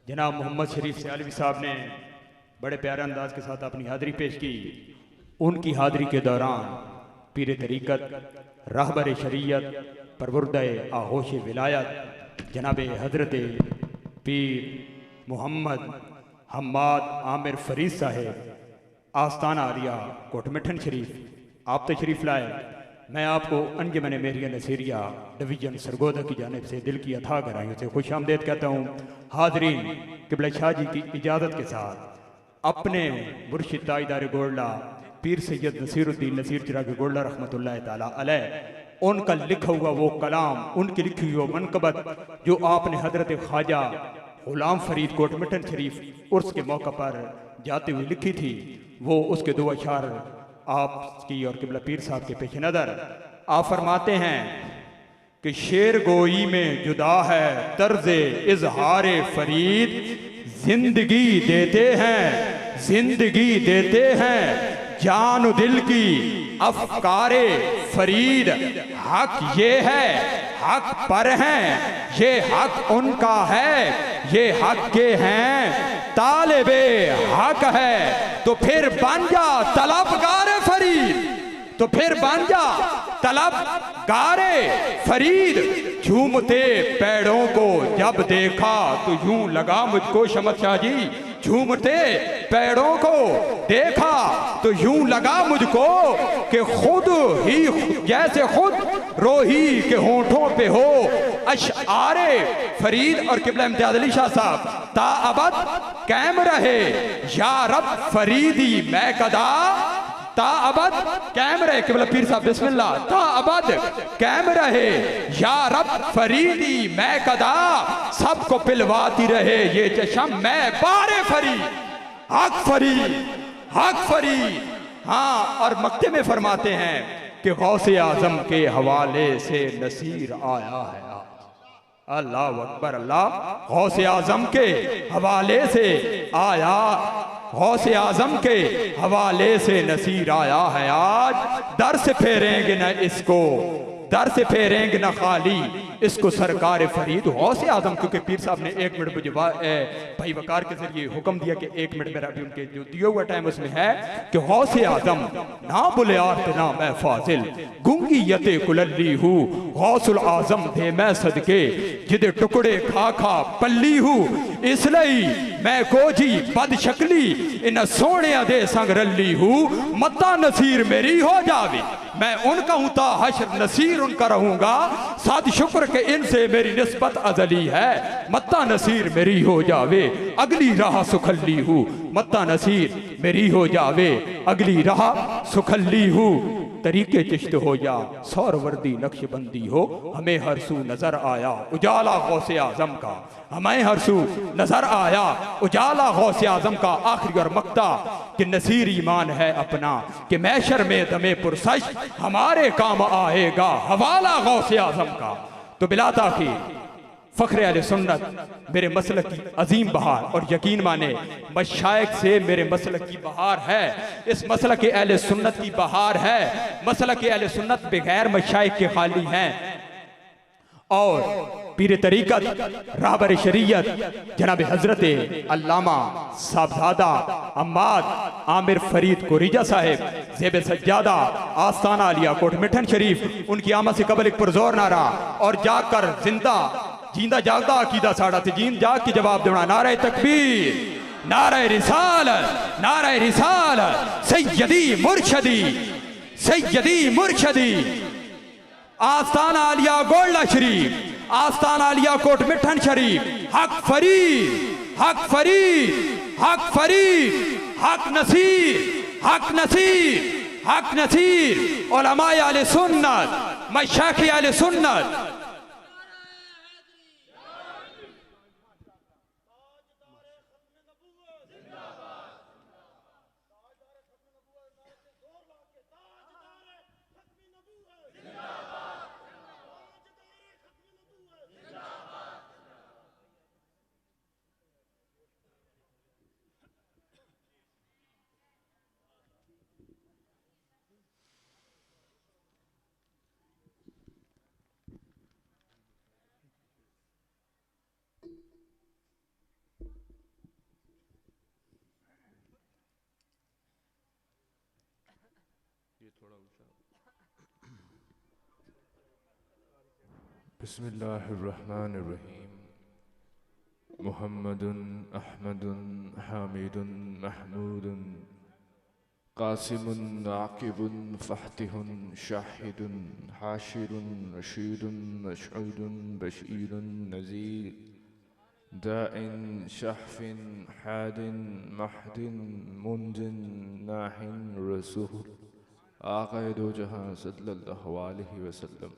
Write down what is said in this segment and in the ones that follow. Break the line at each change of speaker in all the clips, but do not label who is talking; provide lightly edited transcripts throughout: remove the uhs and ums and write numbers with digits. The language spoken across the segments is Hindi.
जनाब मोहम्मद शरीफ सियालवी साहब ने बड़े प्यारे अंदाज के साथ अपनी हाज़िरी पेश की। उनकी हाज़िरी के दौरान पीर तरीक़त, रहबर शरीयत, परवरदा आहोश विलायत जनाब हज़रत पीर मोहम्मद हम्माद आमिर फरीद साहेब आस्ताना आलिया कोटमिठन शरीफ आप तशरीफ़ लाए। मैं आपको अंजमन मेरिया नसीरिया डिवीज़न सरगोदा की जानिब से दिल की अथाह गहराइयों से खुश आमदेद कहता हूँ। हाजरीन, क़िबला शाह जी की इजाज़त के साथ अपने मुर्शिद ताजदार गोल्डा पीर सैयद नसीरुद्दीन नसीर चिराग गोल्डा रहमतुल्लाह ताला अलैह उनका लिखा हुआ वो कलाम, उनकी लिखी हुई वो मनकबत जो आपने हज़रत ख्वाजा गुलाम फरीद कोटमिठन शरीफ उर्स के मौका पर जाते हुए लिखी थी, वो उसके दो अशार आपकी और क़िबला पीर साहब के पेश नज़र आप फरमाते हैं कि शेर गोई में जुदा है तर्ज़े इजहार फरीद, जिंदगी देते हैं, जिंदगी देते हैं जान दिल की अफकारे फरीद। हक ये है, हक पर हैं, ये हक उनका है, ये हक के हैं तालिबे हक है। तो फिर बन जा तलबगारे फरीद, तो फिर बन जा तलबगारे फरीद। झूमते पेड़ों को जब देखा तो यूं लगा मुझको, शमस शाह जी, झूमते पेड़ों को देखा तो यूं लगा मुझको कि खुद ही जैसे खुद रोही के होठों पे हो अशआरे फरीद। और क़िबला इम्तियाज़ अली शाह साहब ताअबद कैम रहे या रब फरीदी मैं कदा, ताअबद कैम रहे क़िबला पीर साहब बिस्मिल्लाह, ताअबद कैम रहे या रब फरीदी मैं कदा, सबको पिलवाती रहे ये चशम मैं बारे फरीद। हक फरीद, हक फरीद। हाँ, और मक्ते में फरमाते हैं कि गौसे आजम के हवाले से नसीर आया है। अल्लाह अकबर, अल्लाह। गौसे आजम के हवाले से आया, गौसे आजम के हवाले से नसीर आया है आज। दर से फेरेंगे न इसको, दर से फेरेंगे न खाली इसको सरकार फरीद। गौसे आजम, क्योंकि पीर साहब ने 1 मिनट मुझे भाई वकार के जरिए हुक्म दिया कि 1 मिनट मेरा भी उनके जो दिया हुआ टाइम उसमें है कि गौसे आजम ना बोले आर्त ना मैं फाजिल, गुंगी यते कुलल्ली हूँ, गौसुल आजम दे मैं सदके जिदे टुकड़े खा खा पल्ली हूँ, इसलिए मैं कोजी बद शक्ली इन सोने दे संग रल्ली हूँ। मत्ता नसीर मेरी हो जावे, मैं उनका हूँ ता हश्र नसीर उनका रहूंगा, साद शुक्र के इनसे मेरी निस्बत अजली है। मत्ता नसीर मेरी हो जावे अगली राह सुखल्ली हूँ, मत्ता नसीर मेरी हो जावे अगली राह सुखल्ली हूँ। तरीके चिश्त हो या सौरवर्दी नक्शबंदी हो, हमें हर सू नजर आया उजाला गौसे आजम का, हमें हर सू नजर आया उजाला गौसे आजम का। आखिरी और मक्ता कि नसीर ईमान है अपना कि मैशर में दमे पुरसश हमारे काम आएगा हवाला गौसे आजम का। तो बिला ताखीर फ़ख्र अहले सुन्नत मेरे मसलक की अजीम बहार, और यकीन माने मशाइख से मेरे मसलक की बहार है, इस मसलक के अहले सुन्नत की बहार है। मसलक के अहले सुन्नत बगैर मशाइख के खाली हैं। और पीर तरीक़त, रहबर शरीयत जनाब हज़रत अल्लामा साहबजादा हम्माद आमिर फरीद कोरीजा साहेब ज़ेब सज्जादा आस्ताना आलिया कोटमिठन शरीफ, उनकी आमद से कबल एक पुरज़ोर नारा और जाकर जिंदा जींदा जागदा अकीदा साड़ा थे जीन जाग की जवाब देना। नारे तकबीर, नारे रिसालत, नारे रिसालत, सैयदी मुर्शदी, सैयदी मुर्शदी। आस्ताना आलिया गोल्डा शरीफ, आस्ताना आलिया कोटमिठन शरीफ, हक फरीद, हक फरीद, हक फरीद, हक नसीर, हक नसीर, हक नसीर। उलमाए अहले सुन्नत, मशाइख अहले सुन्नत।
ये थोड़ा ऊंचा। बिस्मिल्लाहिर्रहमानिर्रहीम। मुहम्मदुन अहमदुन हामिदुन महमूदुन कासिमुन आकिबुन फहतिहुन शाहिदुन हाशिरुन रशीदुन मशऊदुन बशीरुन नज़ीर दाइन शहफिन हादिन महदिन मुंजिन नाहिन रसूल आक़ाए दो जहां सल्लल्लाहु अलैहि वसल्लम।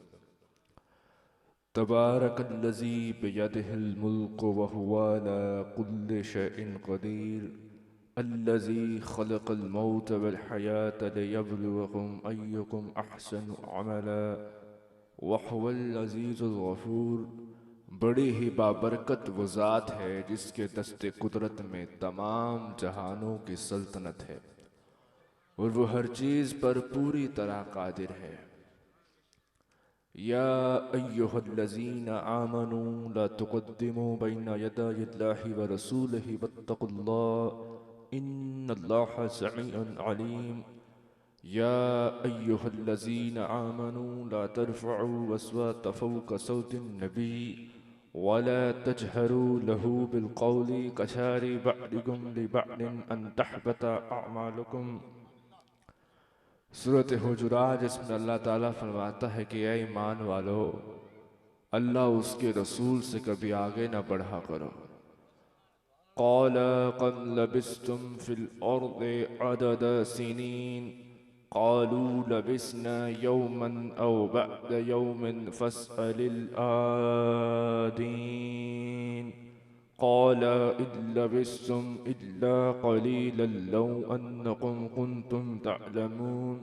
तबारकल्लज़ी बियदिहिल मुल्कु व हुवा अला कुल्लि शैइन क़दीर अल्लज़ी ख़लक़ल मौत वल हयात लियब्लुवकुम अय्युकुम अहसनु अमला व हुवल अज़ीज़ुल गफ़ूर। बड़ी ही बाबरकत वो ज़ात है जिसके दस्ते कुदरत में तमाम जहानों की सल्तनत है और वो हर चीज़ पर पूरी तरह कादिर है। या अय्युहल्लज़ीना आमनू ला तुक़द्दिमू बैना यदायिल्लाहि व रसूलिहि वत्तक़ुल्लाह इन्नल्लाहा समीउन अलीम। या अय्युहल्लज़ीना आमनू ला तरफ़अू अस्वाता फ़ौक़ सौतिन नबी वला तजहरू लहू बिलक़ौलि कजहरि बअदिकुम लिबअदिन अन तहबता अअमालुकुम। सूरत हुजुरात जिसमें अल्लाह ताला फरमाता है कि ऐ ईमान वालो, अल्लाह उसके रसूल से कभी आगे न बढ़ा करो। क़ाल कम लबिस्तुम फ़िल अर्दि अदद सिनीन क़ालू लबिस्ना यौमन औ बअद यौमिन फ़स्अलिल आदीन क़ाल इन लबिस्तुम इल्ला क़लीलन लौ अन्नकुम कुन्तुम तअलमून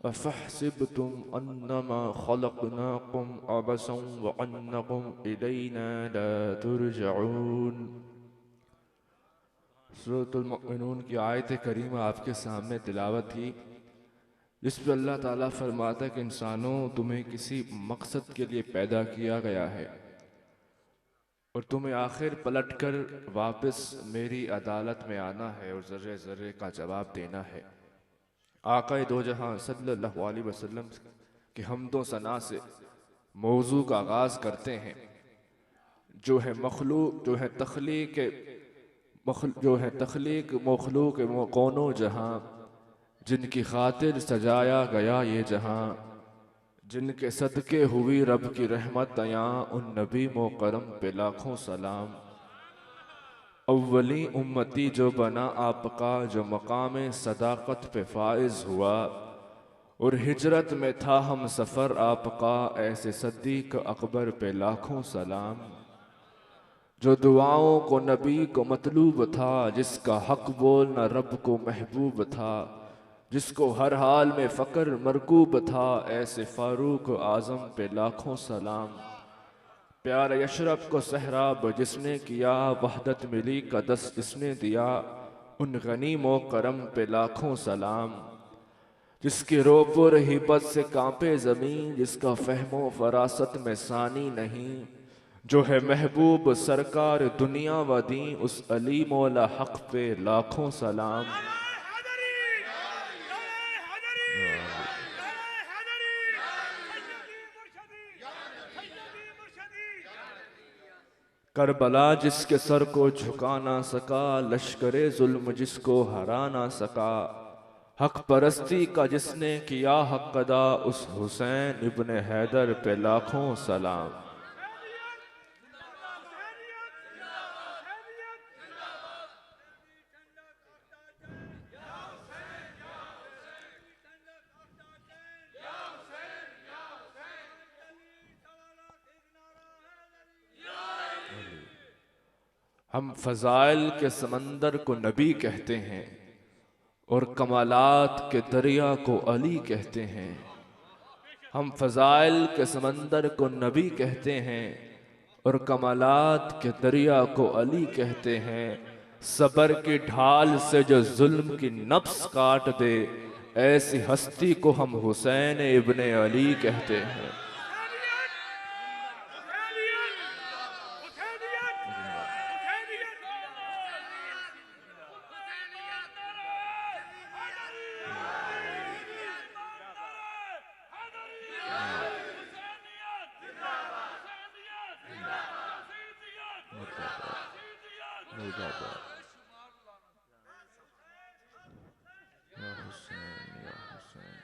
अफ़हसिबतुम अन्नमा ख़लक़नाकुम अबसन व अन्नकुम इलैना ला तुरजऊन। सूरतुल मुमिनून की आयत करीमा आपके सामने तिलावत की, जिस पर अल्लाह ताला फरमाता है कि इंसानों, तुम्हें किसी मकसद के लिए पैदा किया गया है और तुम्हें आखिर पलटकर वापस मेरी अदालत में आना है और ज़र्रे ज़र्रे का जवाब देना है। आक़ाए दो जहां सल्लल्लाहु अलैहि वसल्लम के हम्दो सना से मौजू का आगाज़ करते हैं, जो है मखलूक, जो है तख्लीक मखलूक कौनो जहां, जिनकी खातिर सजाया गया ये जहां, जिनके सदके हुई रब की रहमत अयां, उन नबी मोकरम पे लाखों सलाम। अव्वली उम्मती जो बना आपका, जो मकाम सदाकत पे फाइज हुआ और हिजरत में था हम सफ़र आपका, ऐसे सद्दीक अकबर पे लाखों सलाम। जो दुआओं को नबी को मतलूब था, जिसका हक बोलना रब को महबूब था, जिसको हर हाल में फ़क्र मरकूब था, ऐसे फ़ारूक आज़म पे लाखों सलाम। प्यारे अशरफ को सहराब जिसने किया, वहदत मिली का दस जिसने दिया, उन गनी मोकरम पे लाखों सलाम। जिसकी रोपुर हिब्बत से कांपे ज़मीन, जिसका फ़हमो फरासत में सानी नहीं, जो है महबूब सरकार दुनिया व दीन, उस अली मौला हक पे लाखों सलाम। करबला जिसके सर को झुका ना सका, लश्करे जुल्म जिसको हरा ना सका, हक परस्ती का जिसने किया हक अदा, उस हुसैन इब्ने हैदर पे लाखों सलाम। हम फ़ज़ाइल के समंदर को नबी कहते हैं और कमालात के दरिया को अली कहते हैं। हम फ़ज़ाइल के समंदर को नबी कहते हैं और कमालात के दरिया को अली कहते हैं। सबर की ढाल से जो जुल्म की नफ्स काट दे, ऐसी हस्ती को हम हुसैन इब्ने अली कहते हैं। मुर्दाबाद या हुसैन या हुसैन।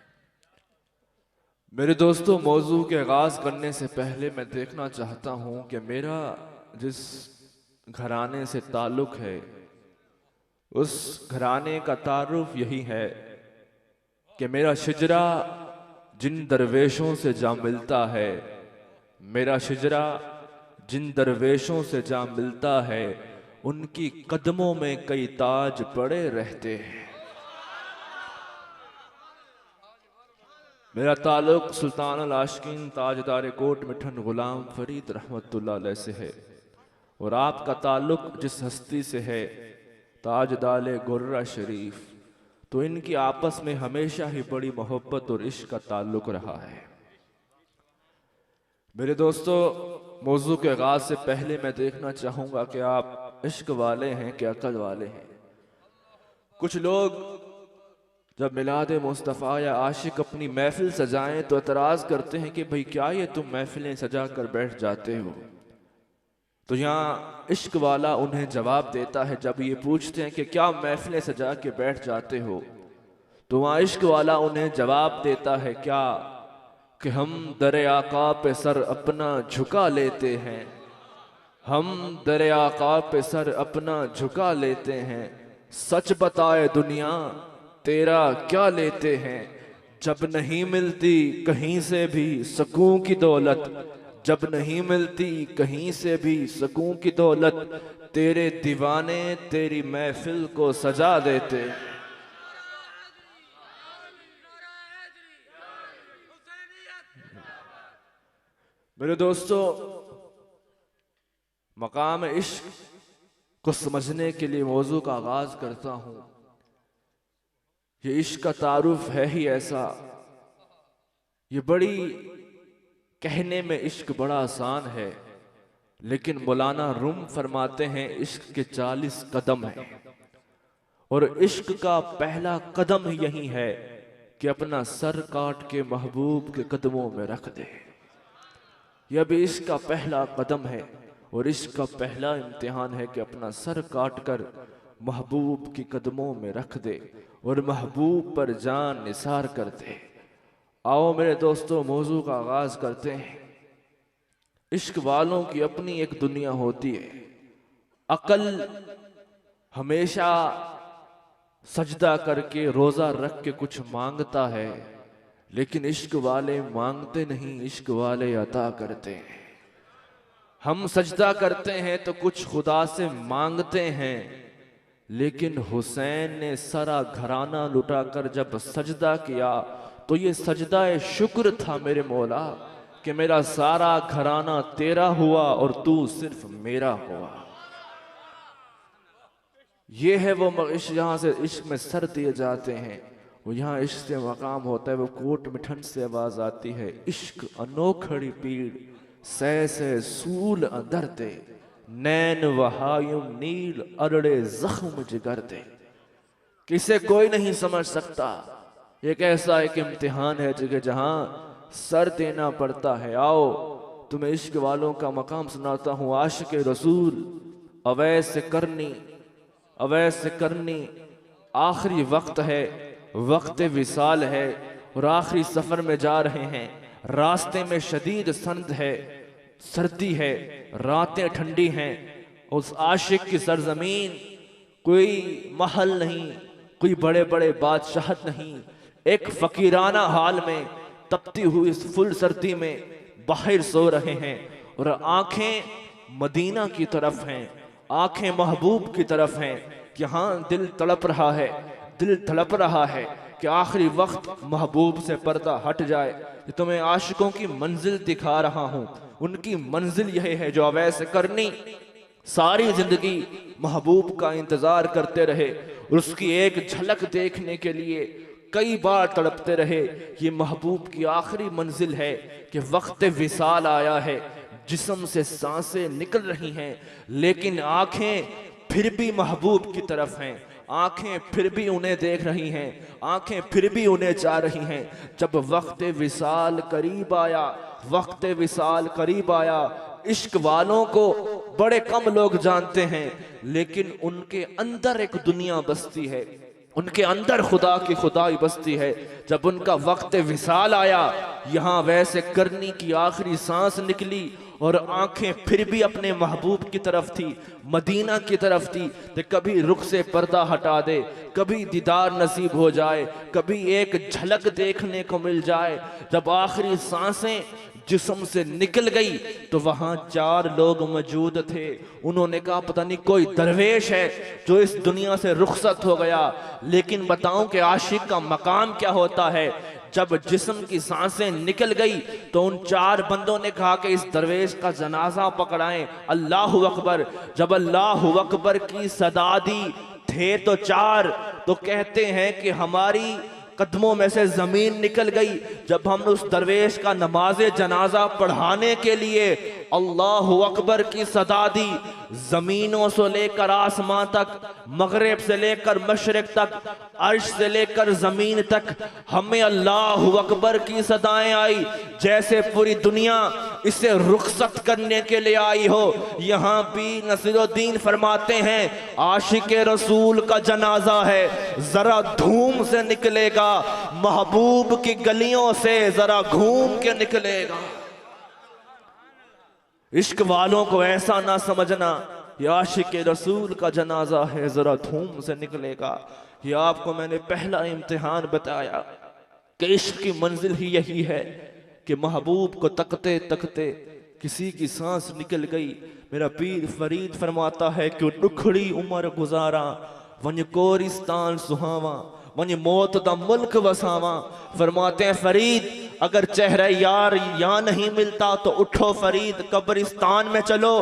मेरे दोस्तों, मौजू के आगाज करने से पहले मैं देखना चाहता हूं कि मेरा जिस घराने से ताल्लुक है उस घराने का तारुफ यही है कि मेरा शिजरा जिन दरवेशों से जा मिलता है, मेरा शिजरा जिन दरवेशों से जा मिलता है, उनकी कदमों में कई ताज पड़े रहते हैं। मेरा ताल्लुक सुल्तान अल आशिकीन ताजदार कोट मिठन गुलाम फरीद रहमतुल्लाह अलैह से है, और आपका ताल्लुक जिस हस्ती से है ताजदार गुर्रा शरीफ, तो इनकी आपस में हमेशा ही बड़ी मोहब्बत और इश्क का ताल्लुक रहा है। मेरे दोस्तों, मौजू के आगाज से पहले मैं देखना चाहूंगा कि आप इश्क वाले हैं कि अकल वाले हैं। कुछ लोग जब मिलाद मुस्तफ़ा या आशिक अपनी महफिल सजाएं तो एतराज़ करते हैं कि भाई क्या ये तुम महफिलें सजा कर बैठ जाते हो। तो यहाँ इश्क वाला उन्हें जवाब देता है, जब ये पूछते हैं कि क्या महफिलें सजा के बैठ जाते हो, तो वहाँ इश्क वाला उन्हें जवाब देता है क्या कि हम दर आका पे सर अपना झुका लेते हैं, हम दर आका पे सर अपना झुका लेते हैं, सच बताए दुनिया तेरा क्या लेते हैं, जब नहीं मिलती कहीं से भी सुकून की दौलत, जब नहीं मिलती कहीं से भी सुकून की दौलत, तेरे दीवाने तेरी महफिल को सजा देते। मेरे दोस्तों, मकाम इश्क को समझने के लिए मौजू का आगाज करता हूं। ये इश्क का तारुफ है ही ऐसा, ये बड़ी कहने में इश्क बड़ा आसान है, लेकिन मौलाना रूम फरमाते हैं इश्क के 40 कदम हैं, और इश्क का पहला कदम यही है कि अपना सर काट के महबूब के कदमों में रख दे। यह भी इश्क का पहला कदम है, और इश्क का पहला इम्तिहान है कि अपना सर काट कर महबूब के कदमों में रख दे और महबूब पर जान निसार कर दे। आओ मेरे दोस्तों, मौजू का आगाज करते हैं। इश्क वालों की अपनी एक दुनिया होती है। अकल हमेशा सजदा करके रोजा रख के कुछ मांगता है, लेकिन इश्क वाले मांगते नहीं, इश्क वाले अता करते हैं। हम सजदा करते हैं तो कुछ खुदा से मांगते हैं, लेकिन हुसैन ने सारा घराना लुटाकर जब सजदा किया तो ये सजदा शुक्र था मेरे मौला कि मेरा सारा घराना तेरा हुआ और तू सिर्फ मेरा हुआ। ये है वो इश्क, जहां से इश्क में सर दिए जाते हैं, वो यहाँ इश्क से मकाम होता है। वो कोट मिठन से आवाज आती है, इश्क अनोखड़ी पीड़ सह सह सूल अंदर दे, नैन वहायुम नील अरड़े जख्म जिगर दे। किसे कोई नहीं समझ सकता, एक ऐसा एक इम्तिहान है जगह जहां सर देना पड़ता है। आओ तुम्हें इश्क वालों का मकाम सुनाता हूँ। आशिक रसूल अवैस से करनी, अवैस से करनी, आखिरी वक्त है, वक्त विसाल है, और आखिरी सफर में जा रहे हैं। रास्ते में शदीद सर्द है, सर्दी है, रातें ठंडी हैं। उस आशिक की सरजमीन कोई महल नहीं, कोई बड़े बड़े बादशाहत नहीं, एक फकीराना हाल में तपती हुई इस फुल सर्दी में बाहर सो रहे हैं, और आंखें मदीना की तरफ हैं, आंखें महबूब की तरफ हैं कि हाँ दिल तड़प रहा है, दिल तड़प रहा है कि आखिरी वक्त महबूब से पर्दा हट जाए। कि तुम्हें आशिकों की मंजिल दिखा रहा हूं, उनकी मंजिल यह है जो अवैस करनी सारी जिंदगी महबूब का इंतजार करते रहे, और उसकी एक झलक देखने के लिए कई बार तड़पते रहे। ये महबूब की आखिरी मंजिल है कि वक्त विसाल आया है, जिस्म से सांसें निकल रही हैं, लेकिन आंखें फिर भी महबूब की तरफ हैं, आंखें फिर भी उन्हें देख रही हैं, आंखें फिर भी उन्हें चाह रही हैं। जब वक्त विसाल करीब आया, वक्त विसाल करीब आया, इश्क वालों को बड़े कम लोग जानते हैं, लेकिन उनके अंदर एक दुनिया बसती है, उनके अंदर खुदा की खुदाई बसती है। जब उनका वक्त विसाल आया, यहाँ वैसे करनी की आखिरी सांस निकली और आंखें फिर भी अपने महबूब की तरफ थी, मदीना की तरफ थी। तो कभी रुख से पर्दा हटा दे, कभी दीदार नसीब हो जाए, कभी एक झलक देखने को मिल जाए। जब आखिरी सांसें जिस्म से निकल गई तो वहां 4 लोग मौजूद थे। उन्होंने कहा पता नहीं कोई दरवेश है जो इस दुनिया से रुखसत हो गया। लेकिन बताऊं कि आशिक का मकाम क्या होता है। जब जिस्म की सांसें निकल गई तो उन 4 बंदों ने कहा कि इस दरवेश का जनाजा पकड़ाएं। अल्लाहु अकबर। जब अल्लाहु अकबर की सदा दी, थे तो 4, तो कहते हैं कि हमारी कदमों में से जमीन निकल गई। जब हमने उस दरवेश का नमाज जनाजा पढ़ाने के लिए अल्लाहु अकबर की सदा दी, जमीनों से लेकर आसमां तक, मगरिब से लेकर मशरिक तक, अर्श से लेकर जमीन तक हमें अल्लाहु अकबर की सदाएं आई, जैसे पूरी दुनिया इसे रुखसत करने के लिए आई हो। यहाँ भी नसीरुद्दीन फरमाते हैं आशिक रसूल का जनाजा है, जरा धूम से निकलेगा, महबूब की गलियों से जरा घूम के निकलेगा। इश्क वालों को ऐसा ना समझना ये आशिक रसूल का जनाजा है, जरा धूम से निकलेगा। ये आपको मैंने पहला इम्तिहान बताया कि इश्क की मंजिल ही यही है कि महबूब को तकते तकते किसी की सांस निकल गई। मेरा पीर फरीद फरमाता है कि दुखड़ी उम्र गुजारा, वंज कोरिस्तान सुहावा, वंज मौत दा मुल्क वसावा। फरमाते हैं फरीद अगर चेहरा यार यहाँ नहीं मिलता तो उठो फरीद, कब्रिस्तान में चलो,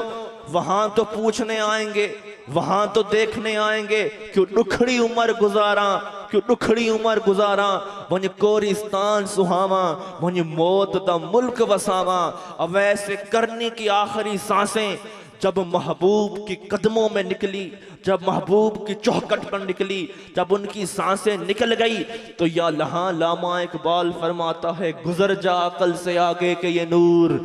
वहां तो पूछने आएंगे, वहां तो देखने आएंगे क्यों दुखड़ी उम्र गुजारा, क्यों दुखड़ी उम्र गुजारा, वंज कोरिस्तान सुहावा, वंज मौत दा मुल्क वसावा। अब वैसे करने की आखिरी सांसें जब महबूब की कदमों में निकली, जब महबूब की चौखट पर निकली, जब उनकी सांसें निकल गई तो या लहां लामा इकबाल फरमाता है गुजर जा अकल से आगे के ये नूर,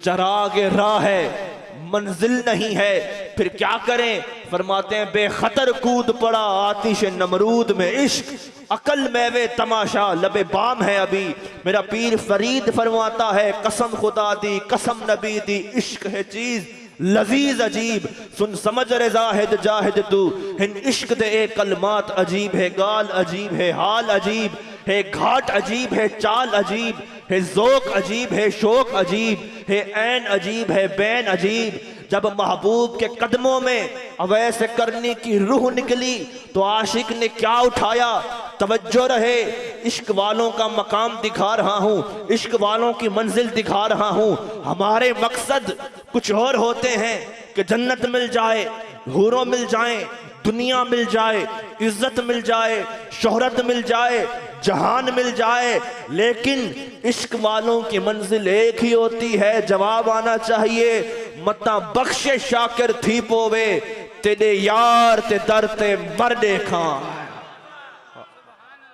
चरागे राह है मंजिल नहीं है, फिर क्या करें। फरमाते हैं बेखतर कूद पड़ा आतिश नमरूद में इश्क, अकल मेवे तमाशा लबे बाम है अभी। मेरा पीर फरीद फरमाता है कसम खुदा दी कसम नबी दी, इश्क है चीज लजीज अजीब, सुन समझ रे जाहिद जाहिद तू, हिन इश्क दे ए कलमात अजीब है, गाल अजीब है, हाल अजीब है, घाट अजीब है, चाल अजीब है, ज़ौक़ अजीब है, शौक अजीब है, ऐन अजीब है, बैन अजीब। जब महबूब के कदमों में अवैसे करने की रूह निकली तो आशिक ने क्या उठाया, तवज्जो रहे, इश्क वालों का मकाम दिखा रहा हूँ, इश्क वालों की मंजिल दिखा रहा हूँ। हमारे मकसद कुछ और होते हैं कि जन्नत मिल जाए, हूरों मिल जाए, दुनिया मिल जाए, इज्जत मिल जाए, शोहरत मिल जाए, जहान मिल जाए, लेकिन इश्क वालों की मंजिल एक ही होती है। जवाब आना चाहिए मता बख्शे शाकिर थी पोवे, तेरे यार ते दर ते मर देखा।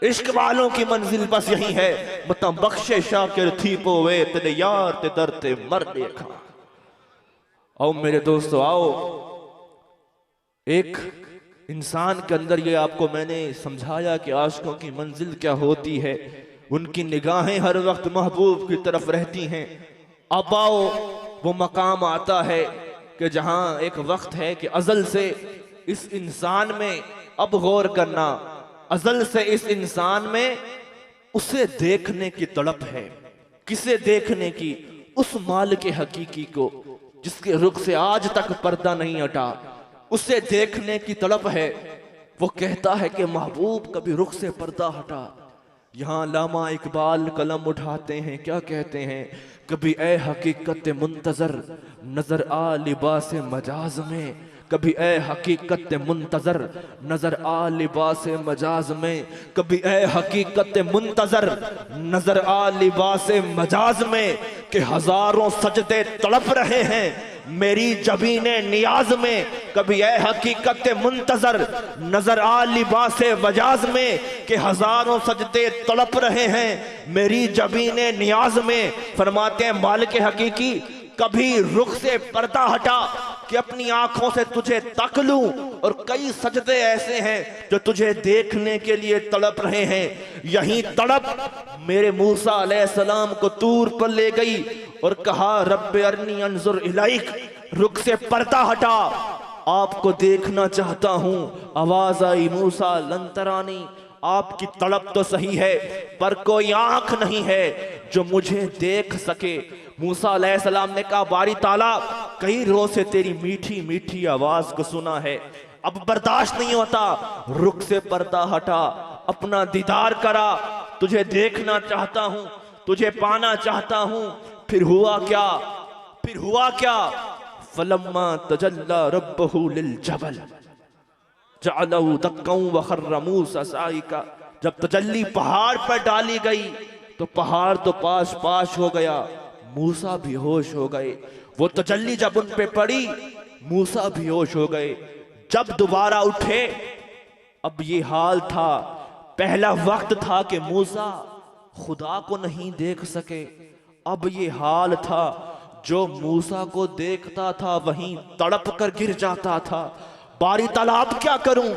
इश्क वालों की मंजिल बस यही है, मता बख्शे शाकिर थी पोवे, तेरे यार ते दर ते मर देखा। आओ मेरे दोस्तों आओ, एक इंसान के अंदर ये आपको मैंने समझाया कि आशिकों की मंजिल क्या होती है, उनकी निगाहें हर वक्त महबूब की तरफ रहती हैं। अब आओ वो मकाम आता है कि जहां एक वक्त है कि अजल से इस इंसान में, अब गौर करना, अजल से इस इंसान में उसे देखने की तड़प है। किसे देखने की? उस माल के हकीकी को जिसके रुख से आज तक पर्दा नहीं हटा, उसे देखने की तड़प है। वो कहता है कि महबूब कभी रुख से पर्दा हटा। यहाँ लामा इकबाल कलम उठाते हैं, क्या कहते हैं, कभी ए हकीकत मुंतजर नजर आ लिबास मजाज में, कभी ए हकीकत मुंतजर नजर आ लिबास मजाज में, कभी ए हकीकत मुंतजर नजर आ लिबास मजाज में, कि हजारों सजदे तड़प रहे हैं मेरी जबीने नियाज में। कभी ए हकीकत मुंतजर नजर आ लिबास वजाज में, कि हजारों सजदे तड़प रहे हैं मेरी जबीने नियाज में। फरमाते हैं मालिक हकीकी
कभी रुख से पर्दा हटा कि अपनी आंखों से तुझे तक लूं, और कई सजदे ऐसे हैं जो तुझे देखने के लिए तड़प रहे हैं। यही तड़प मेरे मूसा अलैहिस्सलाम को तूर पर ले गई और कहा रब्बे अरनी अंजुर इलाइक, रुख से पर्दा हटा, आपको देखना चाहता हूं। आवाज आई मूसा लंतरानी, आपकी तड़प तो सही है पर कोई आंख नहीं है जो मुझे देख सके। मूसा अलैहिस्सलाम ने कहा बारी ताला, कई रोज से तेरी मीठी मीठी आवाज को सुना है, अब बर्दाश्त नहीं होता, रुख से पर्दा हटा, अपना दीदार करा, तुझे देखना चाहता हूं, तुझे पाना चाहता हूं। फिर हुआ क्या? फिर हुआ क्या? फलम्मा तजल्ला रब्बहु लिल जबल जअलहु दक्कन व खर्र मूसा साइका, जब तजल्ली पहाड़ पर डाली गई तो पहाड़ तो पास पास हो गया, मूसा भी होश हो गए। वो तजल्ली जब उन पे पड़ी मूसा भी होश हो गए। जब दोबारा उठे अब ये हाल था, पहला वक्त था कि मूसा खुदा को नहीं देख सके, अब ये हाल था जो मूसा को देखता था वहीं तड़प कर गिर जाता था। बारी तालाब क्या करूं,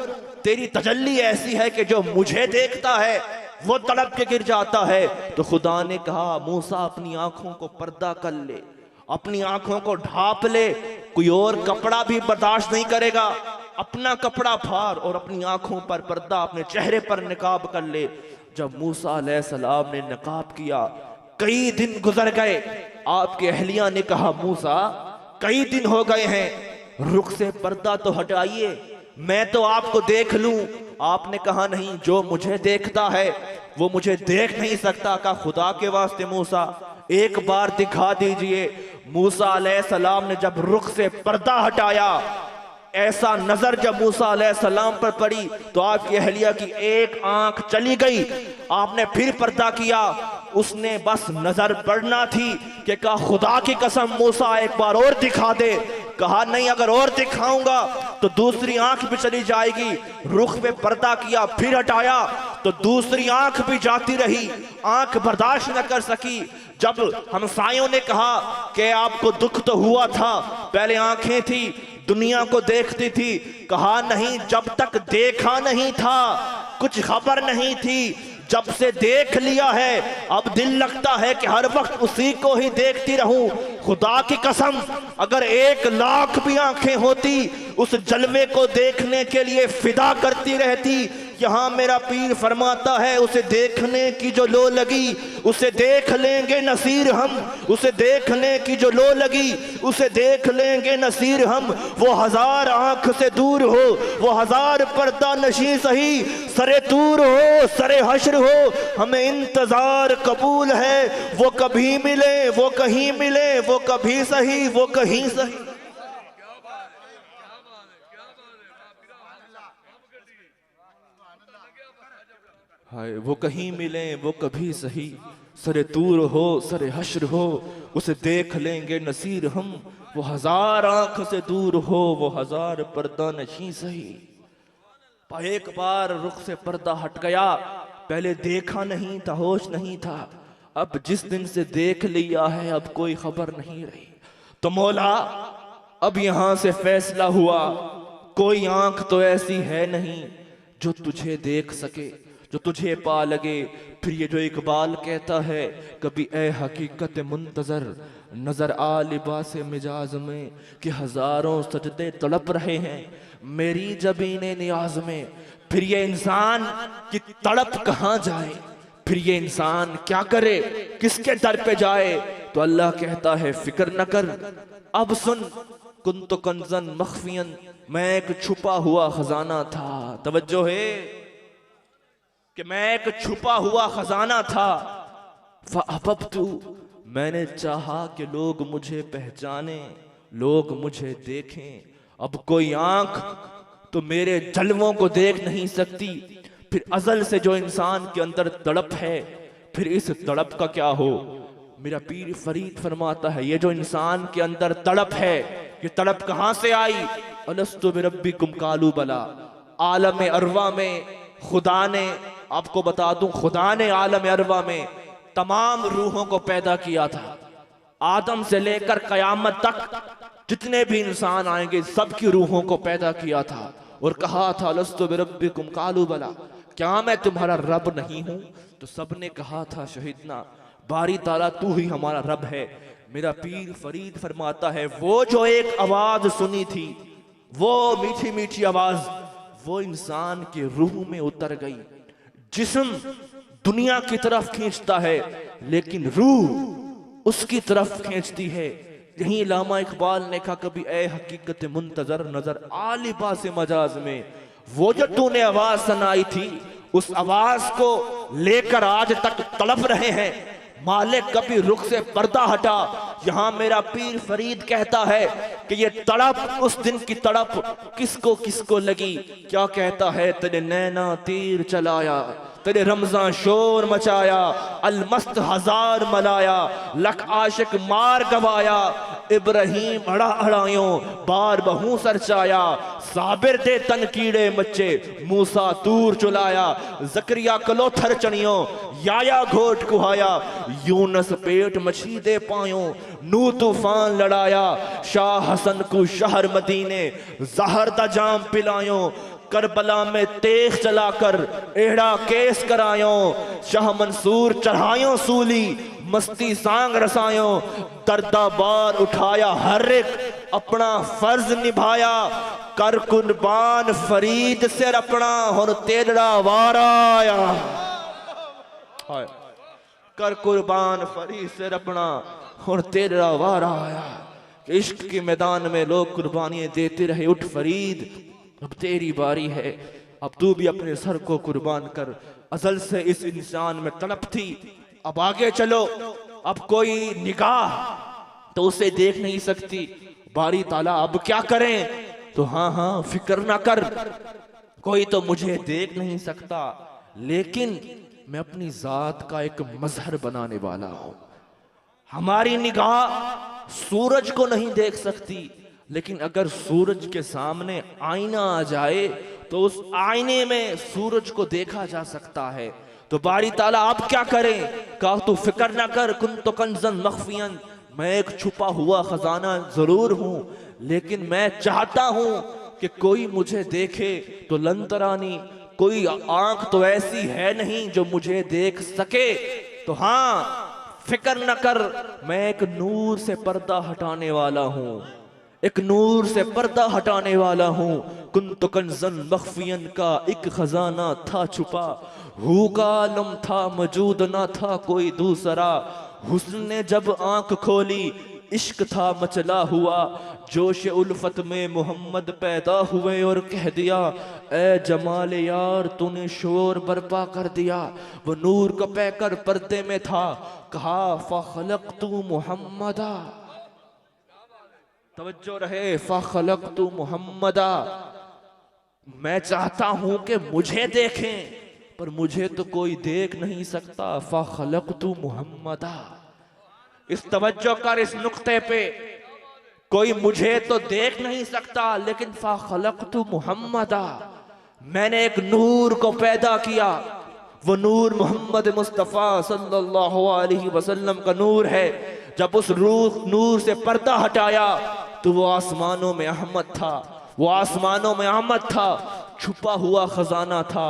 तेरी तजल्ली ऐसी है कि जो मुझे देखता है वो तड़प के गिर जाता है। तो खुदा ने कहा मूसा अपनी आंखों को पर्दा कर ले, अपनी आंखों को ढांप ले, कोई और कपड़ा भी बर्दाश्त नहीं करेगा, अपना कपड़ा फाड़ और अपनी आंखों पर पर्दा, अपने चेहरे पर निकाब कर ले। जब मूसा अलैहिस्सलाम ने निकाब किया, कई दिन गुजर गए। आपके अहलिया ने कहा मूसा कई दिन हो गए हैं, रुख से पर्दा तो हटाइए, मैं तो आपको देख लूं। आपने कहा नहीं, जो मुझे देखता है वो मुझे देख नहीं सकता। कहा खुदा के वास्ते मूसा एक बार दिखा दीजिए। मूसा अलैहिस्सलाम ने जब रुख से पर्दा हटाया, ऐसा नजर जब मूसा अलैहिस्सलाम पर पड़ी तो आपकी अहलिया की एक आंख चली गई। आपने फिर पर्दा किया, उसने बस नजर पड़ना थी कि कहा खुदा की कसम मूसा एक बार और दिखा दे। कहा नहीं, अगर और दिखाऊंगा तो दूसरी आंख भी चली जाएगी। रुख पे पर्दा किया, फिर हटाया तो दूसरी आंख भी जाती रही, आंख बर्दाश्त न कर सकी। जब हमसायों ने कहा कि आपको दुख तो हुआ था, पहले आंखें थी, दुनिया को देखती थी, कहा नहीं, जब तक देखा नहीं था कुछ खबर नहीं थी, जब से देख लिया है अब दिल लगता है कि हर वक्त उसी को ही देखती रहूं। खुदा की कसम अगर 1,00,000 भी आंखें होती उस जलवे को देखने के लिए फिदा करती रहती। यहाँ मेरा पीर फरमाता है उसे देखने की जो लो लगी उसे देख लेंगे नसीर हम, उसे देखने की जो लो लगी उसे देख लेंगे नसीर हम। वो 1000 आंख से दूर हो, वो 1000 पर्दा नशी सही, सरे दूर हो सरे हश्र हो, हमें इंतजार कबूल है। वो कभी मिले वो कहीं मिले, वो कभी सही वो कहीं सही। हाय वो कहीं मिले वो कभी सही, सरे तूर हो सरे हश्र हो, उसे देख लेंगे नसीर हम। वो 1000 आंख से दूर हो, वो 1000 पर्दा नशी सही। एक बार रुख से पर्दा हट गया, पहले देखा नहीं था, होश नहीं था, अब जिस दिन से देख लिया है अब कोई खबर नहीं रही। तो मौला अब यहां से फैसला हुआ, कोई आंख तो ऐसी है नहीं जो तुझे देख सके, जो तुझे पा लगे। फिर ये जो इकबाल कहता है, कभी ए हकीकत मुंतजर नजर आ लिबास मिजाज में, कि 1000 सजदे तड़प रहे हैं मेरी जबीने नियाज में। फिर ये इंसान की तड़प कहाँ जाए, फिर ये इंसान क्या करे, किसके दर पे जाए। तो अल्लाह कहता है फिक्र न कर, अब सुन, कुन्तु कंजन मख्फियन, मैं एक छुपा हुआ खजाना था। तवज्जो है कि मैं एक छुपा हुआ खजाना था। फअहबब्तु, मैंने चाहा कि लोग मुझे पहचाने, लोग मुझे देखें। अब कोई आंख तो मेरे जलवों को देख नहीं सकती। फिर अजल से जो इंसान के अंदर तड़प है, फिर इस तड़प का क्या हो। मेरा पीर फरीद फरमाता है, ये जो इंसान के अंदर तड़प है, ये तड़प कहां से आई। अलस्तु बिरब्बिकुम कालू बला, आलम अरवा में खुदा ने, आपको बता दूं, खुदा ने आलम अरवा में तमाम रूहों को पैदा किया था। आदम से लेकर कयामत तक जितने भी इंसान आएंगे सबकी रूहों को पैदा किया था और कहा था लस्तु बिरब्बिकुम कालू बला, क्या मैं तुम्हारा रब नहीं हूं? तो सबने कहा था शहीदना बारी ताला तू ही हमारा रब है। मेरा पीर फरीद फरमाता है वो जो एक आवाज सुनी थी, वो मीठी मीठी आवाज, वो इंसान के रूह में उतर गई। जिस्म दुनिया की तरफ खींचता है लेकिन रूह उसकी तरफ खींचती है। यही लामा इकबाल ने कहा कभी ए हकीकत मुंतजर नजर आ लिबास मजाज में, वो जो तूने आवाज सुनाई थी उस आवाज को लेकर आज तक तड़प रहे हैं। मालिक कभी रुख से पर्दा हटा। यहां मेरा पीर फरीद कहता है कि ये तड़प उस दिन की तड़प किसको किसको लगी। क्या कहता है, तेरे नैना तीर चलाया, तेरे रमजान शोर मचाया, अलमस्त हजार मलाया, लख आशिक मार गवाया, इब्राहिम अड़ा अड़ायों बार बहू सरचाया, साबिर दे तन कीड़े मच्चे, मूसा तूर चुलाया, जकरिया कलोथर चणियों, याया घोट कुहाया, यूनस पेट मछी दे पायों, नू तूफान लड़ाया, शाह हसन को शहर मदीने जहर दा जाम पिलायों, करबला में तेज चलाकर एड़ा केस करायों, शाह मंसूर चढ़ायों सूली, मस्ती सांग रसायों, दर्दा बार उठाया, हर एक अपना फर्ज निभाया, कर कुर्बान फरीद सिर अपना हुन तेरा वारा आया। कर कुर्बान फरीद सिर अपना हुन तेरा वारा आया। इश्क के मैदान में लोग कुर्बानियां देते रहे, उठ फरीद अब तेरी बारी है, अब तू भी अपने सर को कुर्बान कर। अजल से इस इंसान में तड़प थी, अब आगे चलो, अब कोई निगाह तो उसे देख नहीं सकती। बारी ताला अब क्या करें? तो हाँ फिक्र ना कर, कोई तो मुझे देख नहीं सकता, लेकिन मैं अपनी जात का एक मजहर बनाने वाला हूं। हमारी निगाह सूरज को नहीं देख सकती, लेकिन अगर सूरज के सामने आईना आ जाए तो उस आईने में सूरज को देखा जा सकता है। तो बारी ताला आप क्या करें? कहा तू फिक्र ना कर, कुन तो कंजन मख्फियन, मैं एक छुपा हुआ खजाना जरूर हूं, लेकिन मैं चाहता हूं कि कोई मुझे देखे तो लंतरानी, कोई आंख तो ऐसी है नहीं जो मुझे देख सके। तो हाँ फिक्र न कर, मैं एक नूर से पर्दा हटाने वाला हूं, एक नूर से पर्दा हटाने वाला हूं। कुंत कंजन मख्फियन का एक खजाना था छुपा, हू का आलम था मौजूद ना था कोई दूसरा। हुस्न ने जब आंख खोली इश्क था मचला हुआ, जोश उल्फत में मोहम्मद पैदा हुए और कह दिया ए जमाल यार तूने शोर बर्पा कर दिया। वो नूर को पैकर पर्दे में था, कहा फखलक़तु मुहम्मदा, तवज्जो रहे, फखलक़तु मुहम्मदा, मैं चाहता हूं कि मुझे देखें पर मुझे तो कोई देख नहीं सकता। फखलक़तु मुहम्मदा, इस तवज्जो कर इस नुक्ते पे, कोई मुझे तो देख नहीं सकता लेकिन फखलक़तु मुहम्मदा, मैंने एक नूर को पैदा किया। वो नूर मोहम्मद मुस्तफ़ा सल्लल्लाहु अलैहि वसल्लम का नूर है। जब उस नूर से पर्दा हटाया तो वो आसमानों में अहमद था, वो आसमानों में अहमद था, छुपा हुआ खजाना था।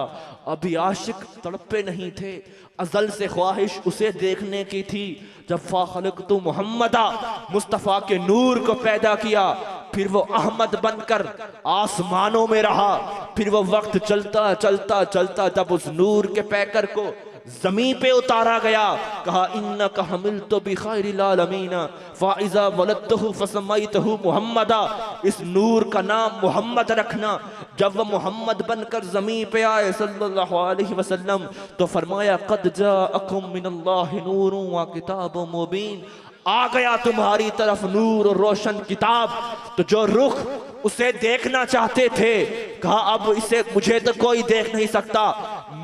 अभी आशिक तड़पे नहीं थे, अजल से ख्वाहिश उसे देखने की थी। जब फखलक़तु मुहम्मदा, मुस्तफ़ा के नूर को पैदा किया, फिर वो अहमद बनकर आसमानों में रहा। फिर वो वक्त चलता चलता चलता जब उस नूर के पैकर को जमीन पे उतारा गया, कहा इन्नका हमिलतु बिखैरिल आलमीन फाइज़ा वलदतहु फसमैतहु मुहम्मदा, इस नूर का नाम मोहम्मद रखना। जब वह मोहम्मद बनकर जमीन पे आए सल्लल्लाहु अलैहि वसल्लम तो फरमाया क़द जाअकुम मिनल्लाहि नूरुन व किताबुम मुबीन, आ गया तुम्हारी तरफ नूर और रोशन किताब। तो जो रुख उसे देखना चाहते थे, कहा अब इसे मुझे तो कोई देख नहीं सकता,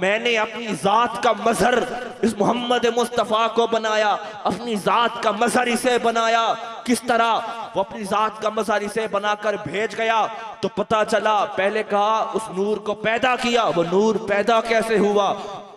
मैंने अपनी जात का मजहर इस मोहम्मद मुस्तफ़ा को बनाया, अपनी जात का मजहर इसे बनाया किस तरह वो अपनी जात का मज़ार इसे बनाकर भेज गया। तो पता चला, पहले कहा उस नूर को पैदा किया, वो नूर पैदा कैसे हुआ?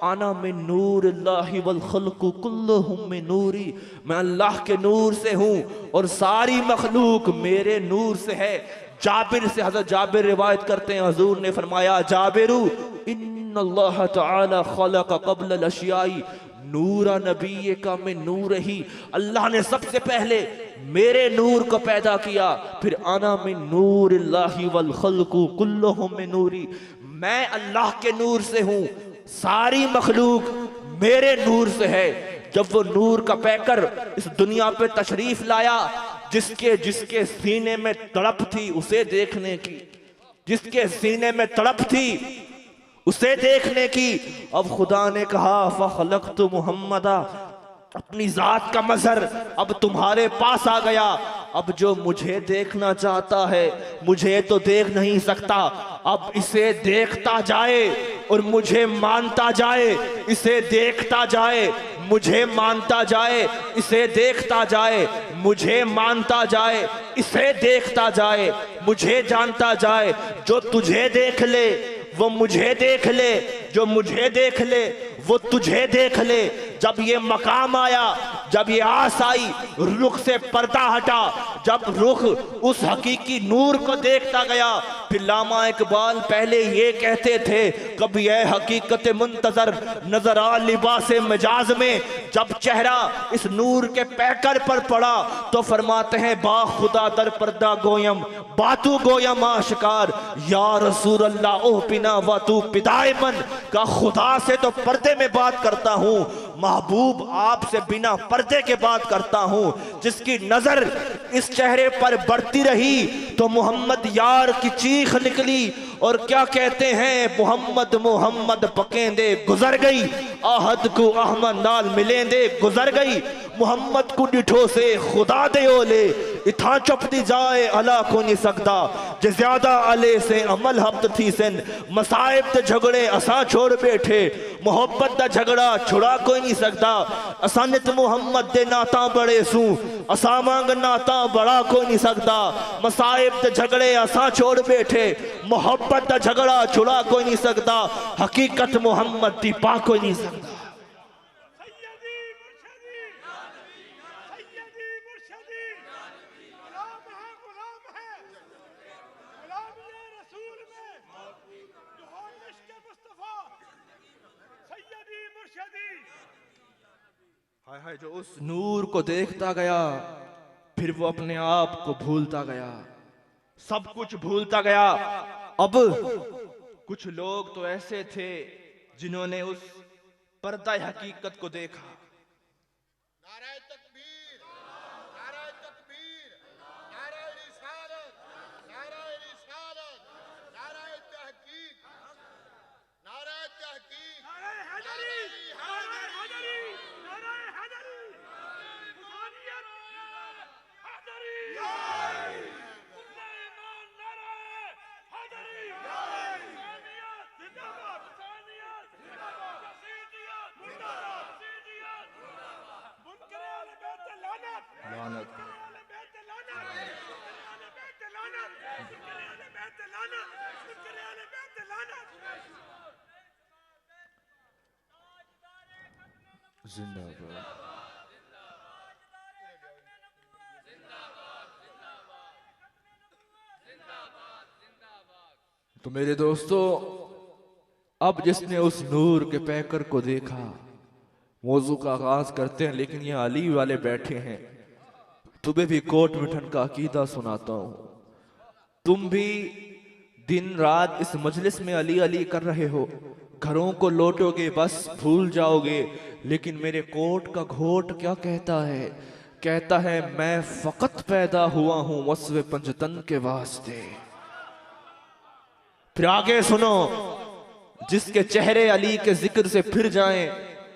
आना मिन नूरिल्लाहि वल खल्कु कुल्लुहुम मिन नूरी, मैं अल्लाह के नूर से हूँ और सारी मखलूक मेरे नूर से है। जाबिर से हज़रत जाबिर रिवायत करते हैं, हुजूर ने फरमाया, जाबिरू इन्नल्लाह तआला खलक़ क़ब्ल अल-अशियाई नूरा नबी का में नूर ही, अल्लाह ने सबसे पहले मेरे नूर को पैदा किया। फिर आना मिन नूरिल्लाहि वल खल्कु कुल्लुहुम मिन नूरी, मैं अल्लाह के नूर से हूँ, सारी मखलूक मेरे नूर से है। जब वो नूर का पैकर इस दुनिया पे तशरीफ लाया, जिसके जिसके सीने में तड़प थी उसे देखने की, जिसके सीने में तड़प थी उसे देखने की। अब खुदा ने कहा फ़ख़लक़्तु मुहम्मदा, अपनी जात का मज़हर अब तुम्हारे पास आ गया। अब जो मुझे देखना चाहता है मुझे तो देख नहीं सकता, अब इसे देखता जाए और मुझे मानता जाए, इसे देखता जाए मुझे मानता जाए, इसे देखता जाए मुझे मानता जाए, इसे देखता जाए मुझे जानता जाए। जो तुझे देख ले वो मुझे देख ले, जो मुझे देख ले वो तुझे देख ले। जब ये मकाम आया, जब ये आस आई, रुख से पर्दा हटा, जब रुख उस हकीकी नूर को देखता गया। फिर लामा इकबाल पहले ये कहते थे, कभी ये हकीकत मुंतजर नजर आ लिबास मजाज में। जब चेहरा इस नूर के पैकर पर पड़ा तो फरमाते हैं, बा खुदा दर पर्दा गोयम बातू गोयम आशिकार, या रसूल अल्लाह ओह पिना वातू पिदाए मन, का खुदा से तो पर्दे में बात करता हूँ, महबूब आपसे बिना पर्दे के बात करता हूँ। जिसकी नजर इस चेहरे पर बढ़ती रही तो मोहम्मद यार की चीख निकली, और क्या कहते हैं, मोहम्मद मोहम्मद पकेंदे गुजर गई, आहद को अहमद नाल मिलेंदे गुजर गई। मोहम्मद को डिठो से खुदा दे ओले, इथा चुपती जाए अला को नहीं सकता, जे ज्यादा अले से अमल हफ्त थी सिन, मसाइब ते झगड़े असा छोड़ बैठे, मोहब्बत दा झगड़ा छुड़ा कोई नहीं सकता। असा नित मोहम्मद दे नाता बड़े सू, असा मांग नाता बड़ा कोई नहीं सकता, मसाइब ते झगड़े असा छोड़ बैठे, मोहब्बत दा झगड़ा छुड़ा कोई नहीं सकता, हकीकत मोहम्मद दी पा कोई नहीं सकता। हाय हाय, जो उस नूर को देखता गया फिर वो अपने आप को भूलता गया, सब कुछ भूलता गया। अब कुछ लोग तो ऐसे थे जिन्होंने उस पर्दा हकीकत को देखा।
नाराए तकबीर, नाराए तकबीर, नाराए रिसालत, नाराए रिसालत, नाराए तहकीक, नाराए तहकीक, नाराए हैदरी, नाराए हैदरी, नाराए हैदरी, हुसैनियत, हैदरी, हुसैमान, नाराए हैदरी, हुसैनियत जिंदाबाद, हुसैनियत जिंदाबाद, यजीदियत मुर्दाबाद, यजीदियत मुर्दाबाद, मुनकर आले बैत लानत, लानत, आले बैत लानत, आले बैत लानत, मुनकर आले बैत लानत, मुनकर आले बैत लानत।
जिंदाबाद। तो मेरे दोस्तों, अब जिसने उस नूर के पैकर को देखा, मौजू का आगाज करते हैं, लेकिन ये अली वाले बैठे हैं। तुम्हें भी कोट मिठन का अकीदा सुनाता हूं। तुम भी दिन रात इस मजलिस में अली अली कर रहे हो, घरों को लौटोगे बस भूल जाओगे, लेकिन मेरे कोट का घोट क्या कहता है? कहता है, मैं फकत पैदा हुआ हूं वस्वे पंजतन के वास्ते।
फिर आगे सुनो, जिसके चेहरे अली के जिक्र से फिर जाएं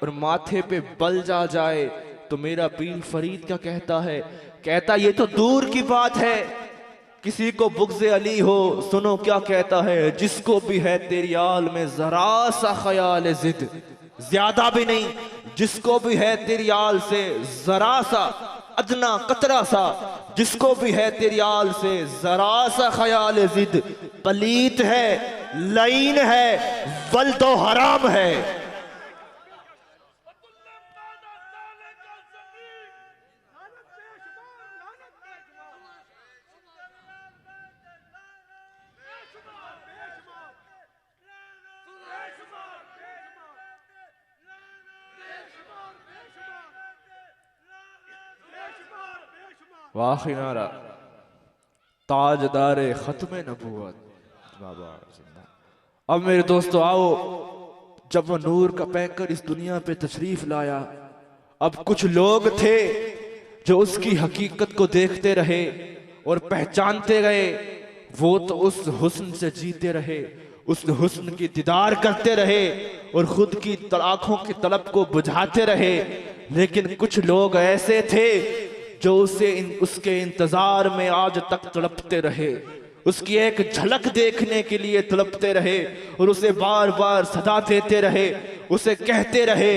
और माथे पे बल जा जाए, तो मेरा पीर फरीद क्या कहता है? कहता ये तो दूर की बात है, किसी को बुग़्ज़े अली हो, सुनो क्या कहता है, जिसको भी है तेरी आल में जरा सा ख्याल जिद, ज्यादा भी नहीं, जिसको भी है तेरी आल से जरा सा अदना कतरा सा जिसको भी है तेरी आल से जरा सा ख्याल जिद, पलीत है, लईन है, वल्दो हराम है।
वाखी नारा ताजदार खत्म नबूवत बाबा जिंदा। अब मेरे दोस्तों आओ, जब वो नूर का पैकर इस दुनिया पे तशरीफ लाया, अब कुछ लोग थे जो उसकी हकीकत को देखते रहे और पहचानते गए। वो तो उस हुस्न से जीते रहे, उस हुस्न की दीदार करते रहे और खुद की आंखों की तलब को बुझाते रहे। लेकिन कुछ लोग ऐसे थे जो उसके इंतजार में आज तक तड़पते रहे, उसकी एक झलक देखने के लिए तड़पते रहे और उसे बार बार सदा देते रहे, उसे कहते रहे।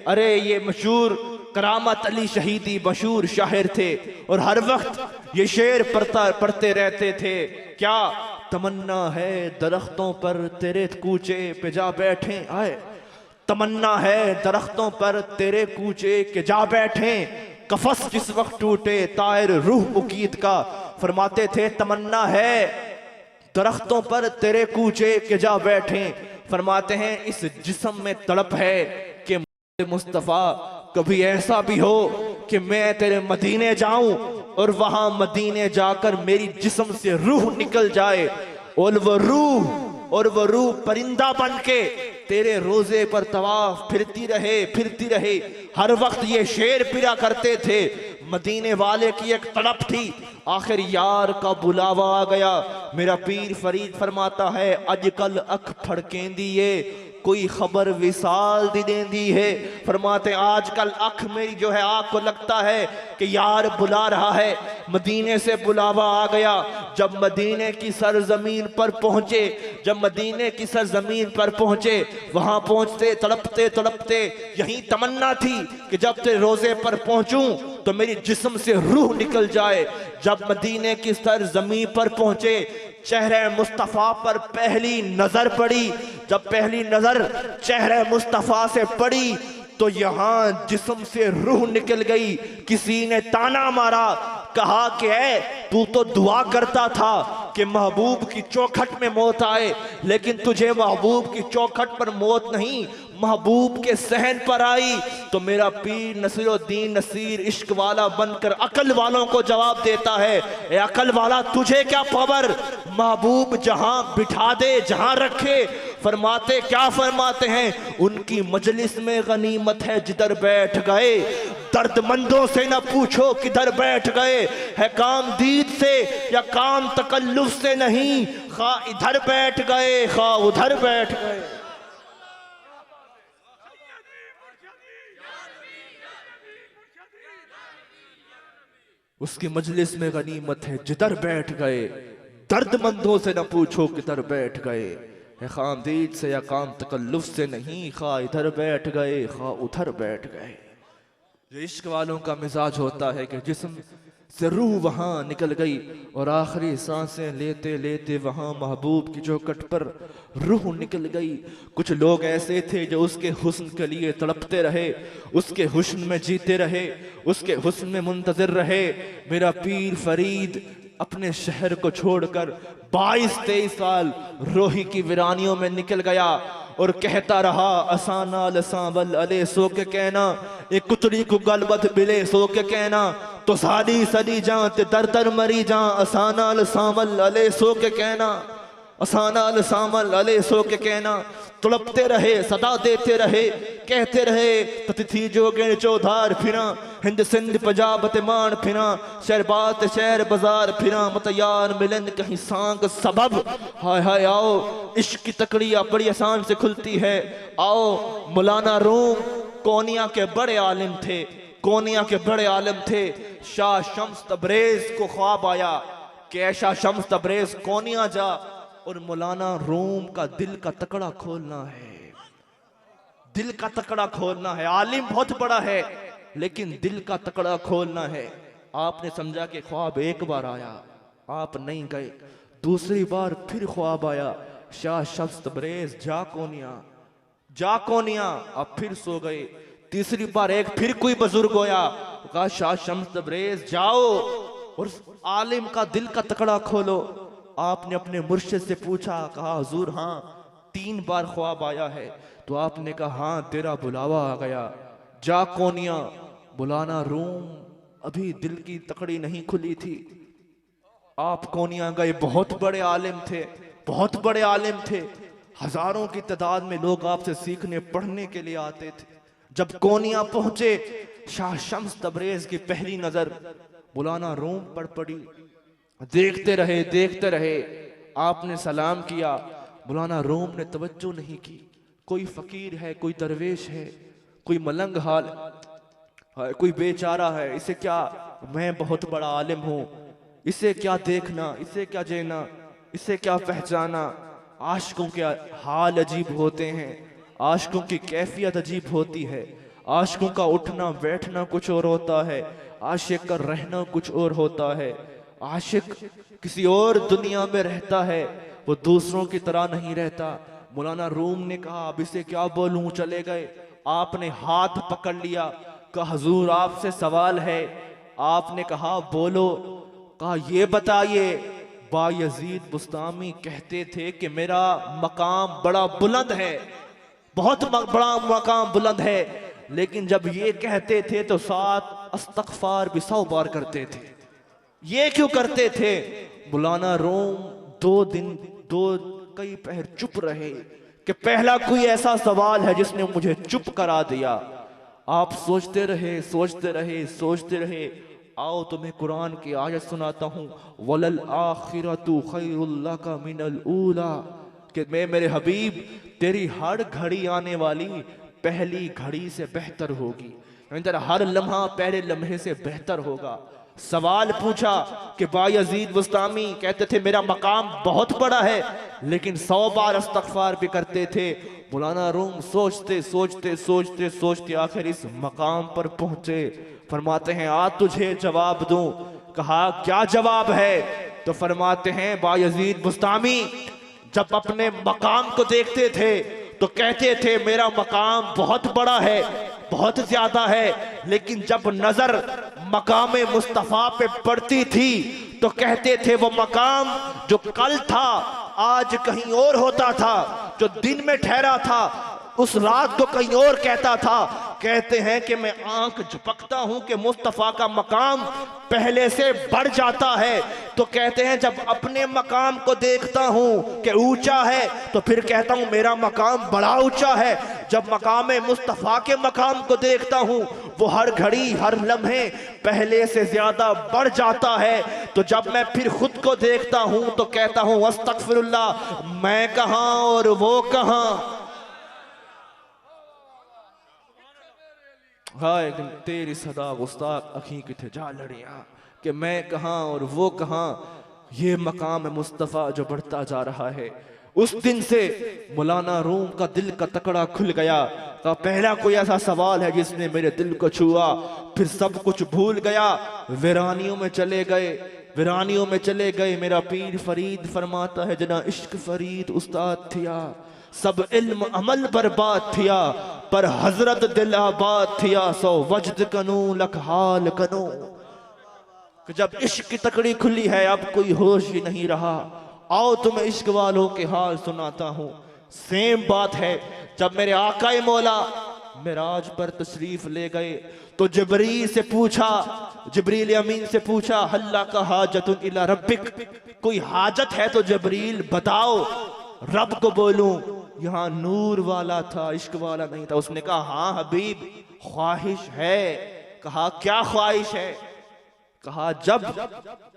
अरे ये मशहूर करामत अली शहीदी मशहूर शायर थे और हर वक्त ये शेर पढ़ते रहते थे। क्या तमन्ना है दरख्तों पर तेरे कूचे पे जा बैठे, आए तमन्ना है दरख्तों पर तेरे कूचे के जा बैठे, कफस जिस वक्त टूटे तायर रूह उकीद का। फरमाते थे तमन्ना है दरख्तों पर तेरे कूचे के जा बैठे। फरमाते हैं इस जिस्म में तड़प है कि मुस्तफ़ा कभी ऐसा भी हो कि मैं तेरे मदीने जाऊं और वहां मदीने जाकर मेरी जिस्म से रूह निकल जाए और वो रूह परिंदा बन के तेरे रोजे पर तवाफ फिरती रहे। हर वक्त ये शेर पिरा करते थे। मदीने वाले की एक तड़प थी। आखिर यार का बुलावा आ गया। मेरा पीर फरीद फरमाता है अजकल अख फड़केंदी है कोई खबर विसाल दी देंदी है। फरमाते आजकल अख मेरी जो है आँख को लगता है कि यार बुला रहा है। मदीने से बुलावा आ गया। जब मदीने की सरजमीन पर पहुंचे वहां पहुंचते तड़पते तड़पते यही तमन्ना थी कि जब तेरे रोजे पर पहुंचूं तो मेरी जिस्म से रूह निकल जाए। जब मदीने की सरजमीन पर पहुंचे चेहरे मुस्तफ़ा पर पहली नजर पड़ी। जब पहली नजर चेहरे मुस्तफ़ा से पड़ी तो यहाँ जिस्म से रूह निकल गई। किसी ने ताना मारा, कहा कि तू तो दुआ करता था कि महबूब की चौखट में मौत आए, लेकिन तुझे महबूब की चौखट पर मौत नहीं महबूब के सहन पर आई। तो मेरा पीर नसीरुद्दीन नसीर इश्क वाला बनकर अकल वालों को जवाब देता है, ए अकल वाला तुझे क्या खबर, महबूब जहां बिठा दे जहां रखे। फरमाते क्या फरमाते हैं, उनकी मजलिस में गनीमत है जिधर बैठ गए, दर्दमंदों से न पूछो किधर बैठ गए। है काम दीद से या काम तकल्लुफ से नहीं, खा इधर बैठ गए खा उधर बैठ गए। उसकी मजलिस में गनीमत है जिधर बैठ गए, दर्दमंदों से न पूछो किधर बैठ गए। है खामदीद से या काम तकल्लुफ से नहीं, खा इधर बैठ गए खा उधर बैठ गए। जो इश्क वालों का मिजाज होता है कि जिस्म से रूह वहां निकल गई और आखिरी सांसें लेते लेते वहां महबूब की चौखट पर रूह निकल गई। कुछ लोग ऐसे थे जो उसके हुस्न के लिए तड़पते रहे, उसके हुस्न में जीते रहे, उसके हुस्न में मुंतज़िर रहे। मेरा पीर फरीद अपने शहर को छोड़कर 22-23 साल रोही की वीरानियों में निकल गया और कहता रहा, असाना लसावल अले सो के कहना, एक कुतरी को गलबत मिले सो के कहना, तो साली सली जान ते दर दर मरी जान, असाना लसावल अले सो के कहना, असाना लसावल अले सो के कहना। तड़पते रहे, सदा देते रहे, कहते रहे, तथी जोगे चौधार फिरा, हिंद सिंध पंजाब मान फिरा, शहर बात शहर बाजार फिरा, मत यार मिलन कहीं सांग सबब। हाय हाय आओ, इश्क की तकड़ियाँ बड़ी आसान से खुलती है। आओ, मौलाना रूम कोनिया के बड़े आलिम थे, कोनिया के बड़े आलिम थे। शाह शम्स तबरेज को ख्वाब आया कि ऐशा शम्स तबरेज कोनिया जा और मौलाना रूम का दिल का तकड़ा खोलना है, दिल का तकड़ा खोलना है। आलिम बहुत बड़ा है लेकिन दिल का तकड़ा खोलना है।
आपने समझा कि ख्वाब एक बार आया, आप नहीं गए। दूसरी बार फिर ख्वाब आया, शाह शम्स तबरेज जा कोनिया, आप फिर सो गए। तीसरी बार फिर कोई बुजुर्ग होया, कहा शाह शम्स तबरेज जाओ और आलिम का दिल का तकड़ा खोलो। आपने अपने मुर्शिद से पूछा, कहा हुजूर हाँ 3 बार ख्वाब आया है। तो आपने कहा हाँ तेरा बुलावा आ गया, जा कोनिया बुलाना रूम। अभी दिल की तकड़ी नहीं खुली थी, आप कोनिया गए। बहुत बड़े आलिम थे, हजारों की तादाद में लोग आपसे सीखने पढ़ने के लिए आते थे। जब कोनिया पहुंचे, शाह शम्स तबरेज की पहली नजर बुलाना रूम पर पड़ी। देखते रहे, आपने सलाम किया, बुलाना रूम ने तवज्जो नहीं की। कोई फकीर है, कोई दरवेश है, कोई मलंग हाल है, कोई बेचारा है, इसे क्या, मैं बहुत बड़ा आलिम हूं, इसे क्या देखना, इसे क्या जेना, इसे क्या पहचाना। आशिकों के हाल अजीब होते हैं, आशिकों की कैफियत अजीब होती है। आशिकों का उठना बैठना कुछ और होता है, आशिक का रहना कुछ और होता है। आशिक किसी और दुनिया में रहता है, वो दूसरों की तरह नहीं रहता। मौलाना रूम ने कहा अब इसे क्या बोलूं, चले गए। आपने हाथ पकड़ लिया, कहा हुजूर आपसे सवाल है। आपने कहा बोलो। कहा ये बताइए, बायजीद बुस्तामी कहते थे कि मेरा मकाम बड़ा बुलंद है, बहुत बड़ा मकाम बुलंद है, लेकिन जब ये कहते थे तो साथ अस्तगफार भी 100 बार करते थे। ये क्यों करते थे? मौलाना रूम 2 दिन 2 कई पहर चुप रहे कि पहला कोई ऐसा सवाल है जिसने मुझे चुप करा दिया। आप सोचते रहे। आओ तुम्हें कुरान की आयत सुनाता हूँ, वलल आखिरतु खैरुल लका मिनल ऊला, कि मैं मेरे हबीब तेरी हर घड़ी आने वाली पहली घड़ी से बेहतर होगी, तेरा हर लम्हा पहले लम्हे से बेहतर होगा। सवाल पूछा कि बायजीद बुस्तामी कहते थे मेरा मकाम बहुत बड़ा है, लेकिन 100 बार इस्तगफार भी करते थे। मौलाना रूम सोचते आखिर इस मकाम पर पहुंचे। फरमाते हैं आ तुझे जवाब दूं। कहा क्या जवाब है? तो फरमाते हैं बायजीद बुस्तामी जब अपने मकाम को देखते थे तो कहते थे मेरा मकाम बहुत बड़ा है, बहुत ज्यादा है, लेकिन जब नजर मकाम मुस्तफा पे पड़ती थी तो कहते थे वो मकाम जो कल था आज कहीं और होता था, जो दिन में ठहरा था उस रात को कहीं और कहता था। कहते हैं कि मैं आंख झपकता हूं कि मुस्तफा का मकाम पहले से बढ़ जाता है, तो कहते हैं जब अपने मकाम को देखता हूं कि ऊंचा है तो फिर कहता हूं मेरा मकाम बड़ा ऊंचा है। जब मकाम मुस्तफा के मकाम को देखता हूं वो हर घड़ी हर लम्हे पहले से ज्यादा बढ़ जाता है, तो जब मैं फिर खुद को देखता हूं तो कहता हूं अस्तगफिरुल्लाह, मैं कहां और वो कहां। हाय तेरी सदा गुस्ताख अखी किथे जा लड़िया, कि मैं कहां और वो कहां। ये मकाम मुस्तफ़ा जो बढ़ता जा रहा है। उस दिन से मौलाना रूम का दिल का तकड़ा खुल गया। का पहला कोई ऐसा सवाल है जिसने मेरे दिल को छुआ, फिर सब कुछ भूल गया, वीरानियों में चले गए। मेरा पीर फरीद फरमाता है जना इश्क फरीद उस्ताद थिया, सब इल्म अमल बर्बाद थिया, पर हजरत दिल आबाद थिया, सो वजद कनू लख हाल कनू। जब इश्क की तकड़ी खुली है अब कोई होश ही नहीं रहा। आओ तुम्हें इश्क वालों के हाल सुनाता हूँ। सेम बात है जब मेरे आकाए मौला मिराज पर तशरीफ ले गए तो जिब्रील अमीन से पूछा हल्ला का हाजतुन इला रब्बिक, कोई हाजत है तो जिब्रील बताओ रब को बोलूं। यहाँ नूर वाला था, इश्क वाला नहीं था। उसने कहा हाँ हबीब ख्वाहिश है। कहा क्या ख्वाहिश है? कहा जब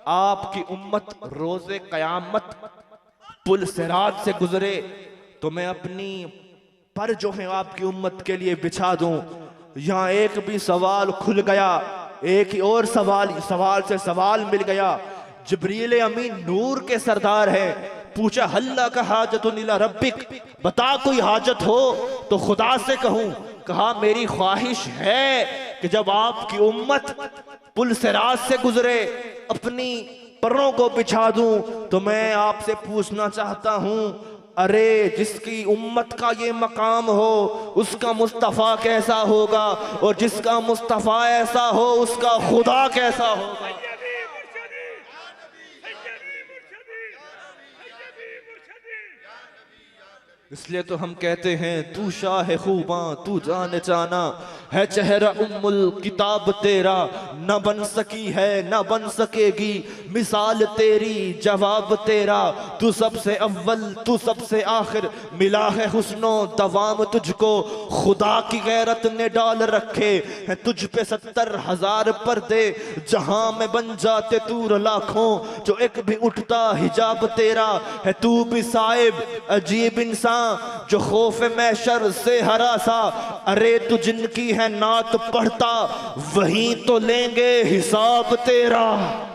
आपकी उम्मत रोजे कयामत पुल सिरात से गुजरे तो मैं अपनी पर जो है आपकी उम्मत के लिए बिछा दूं। यहाँ एक भी सवाल खुल गया, एक ही और सवाल से सवाल मिल गया। जिब्रील अमीन नूर के सरदार है, पूछा हल्ला का हाजतुन इला रब्बिक, बता कोई हाजत हो तो खुदा से कहूं। कहा मेरी ख्वाहिश है कि जब आपकी उम्मत पुल सिरात से गुजरे, अपनी परों को बिछा दूं। तो मैं आपसे पूछना चाहता हूं, अरे जिसकी उम्मत का ये मकाम हो उसका मुस्तफ़ा कैसा होगा, और जिसका मुस्तफ़ा ऐसा हो उसका खुदा कैसा होगा। इसलिए तो हम कहते हैं तू शाह खूबां तू जाने जाना है, चेहरा उम्मुल किताब तेरा न बन सकी है न बन सकेगी मिसाल तेरी जवाब तेरा। तू सबसे अव्वल तू सबसे आखिर, मिला है हुस्नो दवाम तुझको, खुदा की गैरत ने डाल रखे हैं तुझ पे 70,000 पर्दे, जहां में बन जाते तूर लाखों जो एक भी उठता हिजाब तेरा है। तू भी साहिब अजीब इंसान जो खौफ मैशर से हरासा, अरे तू जिनकी है नात पढ़ता वहीं तो लेंगे हिसाब तेरा।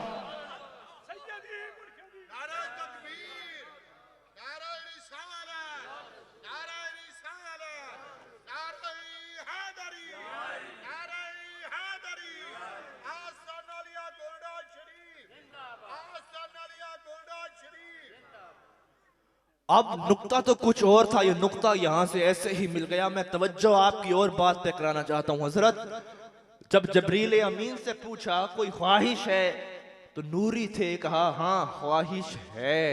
अब नुक्ता तो कुछ और था, ये नुक्ता यहां से ऐसे ही मिल गया। मैं तवज्जो आपकी और बात पे कराना चाहता हूं। हजरत जब जबरील अमीन से पूछा कोई ख्वाहिश है, तो नूरी थे कहा हाँ ख्वाहिश है।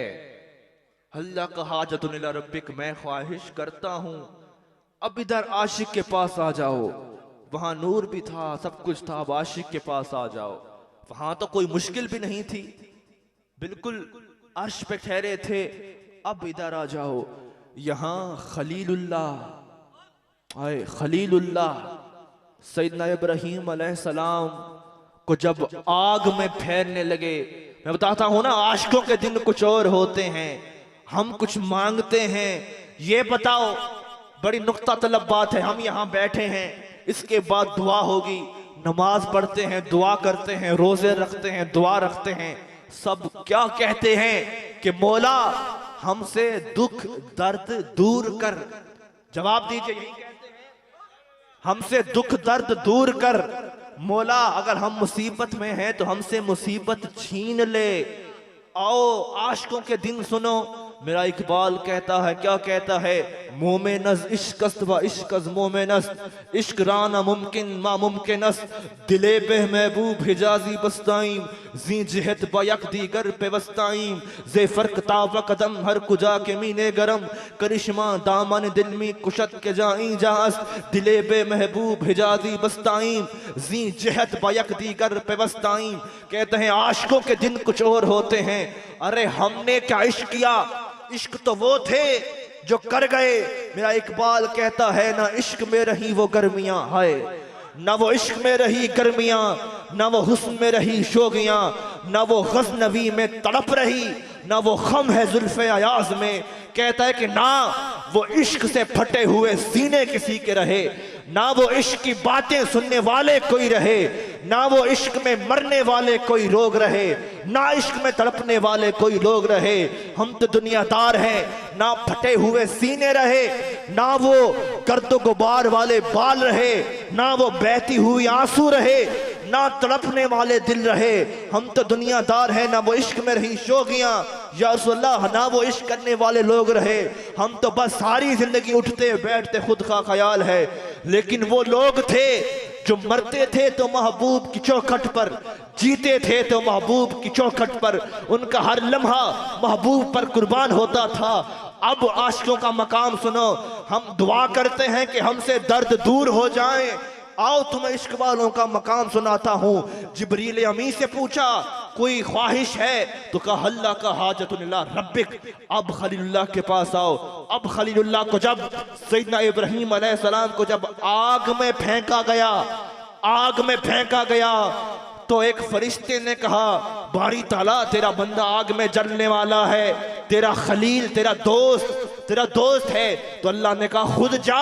अल्लाह का हाजतुन इला रब्बिक, मैं ख्वाहिश करता हूं। अब इधर आशिक के पास आ जाओ, वहां नूर भी था सब कुछ था, अब आशिक के पास आ जाओ। वहां तो कोई मुश्किल भी नहीं थी, बिल्कुल अर्श पे ठहरे थे। अब इधर आ जाओ, यहां खलीलुल्लाह आए। खलीलुल्लाह सैयदना इब्राहीम अलैहिस्सलाम को जब आग में फेरने लगे, मैं बताता हूं ना आशिकों के दिन कुछ और होते हैं। हम कुछ मांगते हैं, ये बताओ बड़ी नुक्ता तलब बात है। हम यहां बैठे हैं, इसके बाद दुआ होगी, नमाज पढ़ते हैं, दुआ करते हैं, रोजे रखते हैं, दुआ रखते हैं। सब क्या कहते हैं कि मौला हमसे दुख दर्द दूर कर। जवाब दीजिए, यही कहते हैं हमसे दुख दर्द दूर कर। मौला अगर हम मुसीबत में हैं तो हमसे मुसीबत छीन ले। आओ आशिकों के दिन सुनो, मेरा इकबाल कहता है, क्या कहता है, मोमेनस इश्कस्त व इश्कस मोमेनस, इश्क राना मुमकिन मा मुमकिनस, दिले बेह महबूब हिजाजी बस्ताइम, जी जिहत बयक दीगर पे बस्ताइम, जे फर्क ताव कदम हर कुजा के मीने गरम, करिश्मा दामन दिल में कुशत के जाई जास, दिले बे महबूब हिजाजी बस्ताइम, जी जिहत बयक दीगर पे बस्ताइम। कहते हैं आशिकों के दिन कुछ और होते हैं। अरे हमने क्या इश्क किया, इश्क तो वो थे जो कर गए। मेरा इकबाल कहता है ना इश्क में रही वो गर्मियां, हाय ना वो इश्क में रही गर्मियां, ना वो हुस्न में रही शोगियां, ना वो गज़नवी में तड़प रही, ना वो खम है जुल्फ़े अयाज में। कहता है कि ना वो इश्क से फटे हुए सीने किसी के रहे, ना वो इश्क की बातें सुनने वाले कोई रहे, ना वो इश्क में मरने वाले कोई लोग रहे, ना इश्क में तड़पने वाले कोई लोग रहे। हम तो दुनियादार हैं, ना फटे हुए सीने रहे, ना वो गर्द गुबार वाले बाल रहे, ना वो बहती हुई आंसू रहे, ना तड़पने वाले दिल रहे। हम तो दुनियादार हैं, ना वो इश्क में रही शोगियां या रसूलल्लाह, ना वो इश्क करने वाले लोग रहे। हम तो बस सारी जिंदगी उठते बैठते खुद का ख्याल है। लेकिन वो लोग थे जो मरते थे तो महबूब की चौखट पर, जीते थे तो महबूब की चौखट पर, उनका हर लम्हा महबूब पर कुर्बान होता था। अब आशिकों का मकाम सुनो, हम दुआ करते हैं कि हमसे दर्द दूर हो जाए। आओ तुम्हें इश्क वालों का मकाम सुनाता हूँ। जिब्रील अमीन से पूछा कोई ख्वाहिश है, तो कहा अल्लाह का हाजतुन इला रब्बिक। अब खलीलुल्लाह के पास आओ। अब खलीलुल्लाह को जब सैयदना इब्राहीम अलैहिस्सलाम को जब आग में फेंका गया, आग में फेंका गया, तो एक फरिश्ते ने कहा बारी ताला तेरा बंदा आग में जलने वाला है, तेरा खलील तेरा दोस्त है। तो अल्लाह ने कहा खुद जा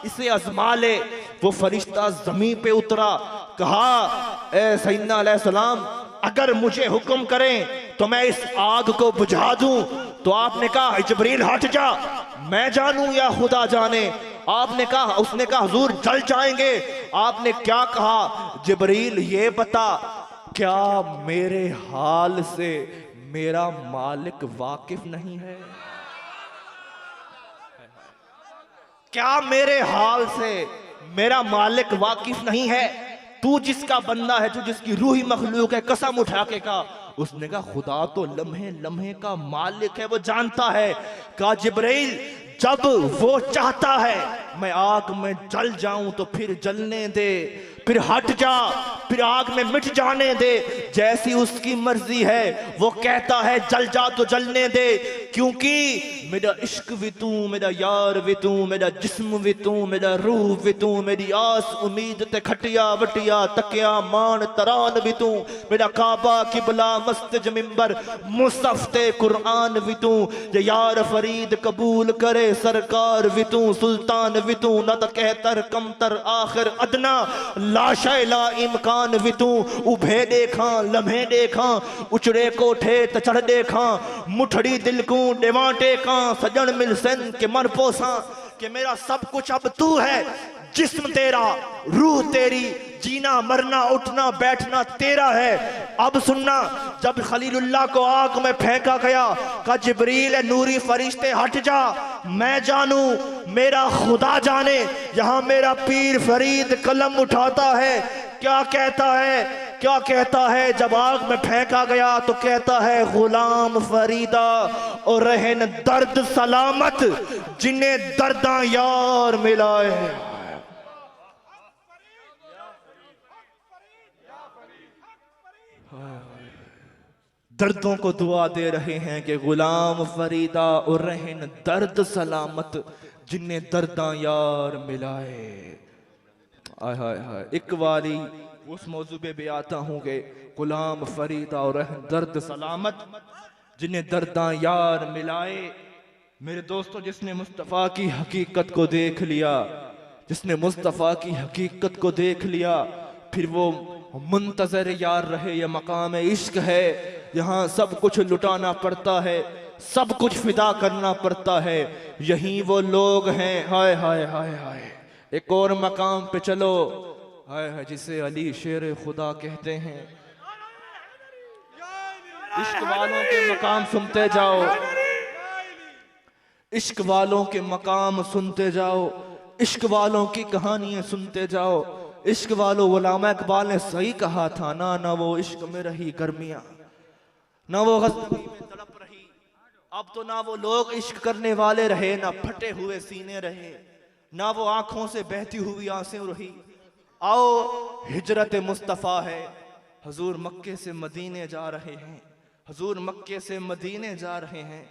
इसे आजमा ले। वो फरिश्ता जमीन पे उतरा, कहा ए सैयदना अलैहिस्सलाम अगर मुझे हुक्म करें तो मैं इस आग को बुझा दूं। तो आपने कहा जिब्रील हट जा, मैं जानूं या खुदा जाने। आपने कहा, उसने कहा हुजूर जल जाएंगे। आपने क्या कहा, जिब्रील ये बता, क्या मेरे हाल से मेरा मालिक वाकिफ नहीं है? क्या मेरे हाल से मेरा मालिक वाकिफ नहीं है? तू जिसका बंदा है, तू जिसकी रूही मखलूक है, कसम उठा के कहा। उसने कहा खुदा तो लम्हे लम्हे का मालिक है, वो जानता है। कहा जिब्रील जब वो चाहता है मैं आग में जल जाऊं तो फिर जलने दे, फिर हट जा, फिर आग में मिट जाने दे, जैसी उसकी मर्जी है। वो कहता है जल जा तो जलने दे, क्योंकि मेरा इश्क भी तू, मेरा यार भी तू, मेरा जिस्म भी तू, मेरा रूह भी तू, मेरी आस उम्मीद ते खटिया वटिया तकिया मान तरान भी तू, मेरा काबा किबला मस्जिद मिंबर मुसफ ते कुरान भी तू। ये यार फरीद कबूल करे सरकार भी तू, सुल्तान भी तू, न तो कहतर कमतर आखिर अदना लाशा ला इमकान भी तू। उभे देखा लम्हे देखा, उचड़े कोठे त चढ़ देखा, मुठड़ी दिल को डेवाटे का, सजन मिल सन के मर पोसा, कि मेरा सब कुछ अब तू है। जिस्म तेरा, रूह तेरी, जीना मरना उठना बैठना तेरा है। अब सुनना, जब खलीलुल्लाह को आग में फेंका गया, कहा जिब्रील नूरी फरिश्ते हट जा, मैं जानू मेरा खुदा जाने। यहां मेरा पीर फरीद कलम उठाता है, क्या कहता है, क्या कहता है? जब आग में फेंका गया तो कहता है गुलाम फरीदा और रहन दर्द सलामत, जिन्हें दर्दा यार मिलाए। दर्दों को दुआ दे रहे हैं कि गुलाम फरीदा और रहन दर्द सलामत, जिन्हें दर्दा यार मिलाए। हाय हाय हाय, एक बारी उस मौजू पे भी आता हूँ कि गुलाम फरीदा और रहन दर्द सलामत, जिन्हें दर्दा यार मिलाए। मेरे दोस्तों, जिसने मुस्तफ़ा की हकीकत को देख लिया, जिसने मुस्तफ़ा की हकीकत को देख लिया, फिर वो मुंतज़र यार रहे। ये मकाम इश्क है, यहाँ सब कुछ लुटाना पड़ता है, सब कुछ फिदा करना पड़ता है। यही वो लोग हैं, हाय हाय हाय हाय। एक और मकाम पे चलो, हाय हाय, जिसे अली शेर खुदा कहते हैं। इश्क वालों के मकाम सुनते जाओ, इश्क वालों के मकाम सुनते जाओ, इश्क वालों की कहानियां सुनते जाओ। इश्क वालों, उलामा इकबाल ने सही कहा था ना, ना वो इश्क में रही गर्मियां, ना वो गज़ल में तड़प रही। अब तो ना वो लोग इश्क करने वाले रहे, ना फटे हुए सीने रहे, ना वो आंखों से बहती हुई आंसें रही। आओ हिजरत मुस्तफ़ा है, हुजूर मक्के से मदीने जा रहे हैं, हुजूर मक्के से मदीने जा रहे हैं।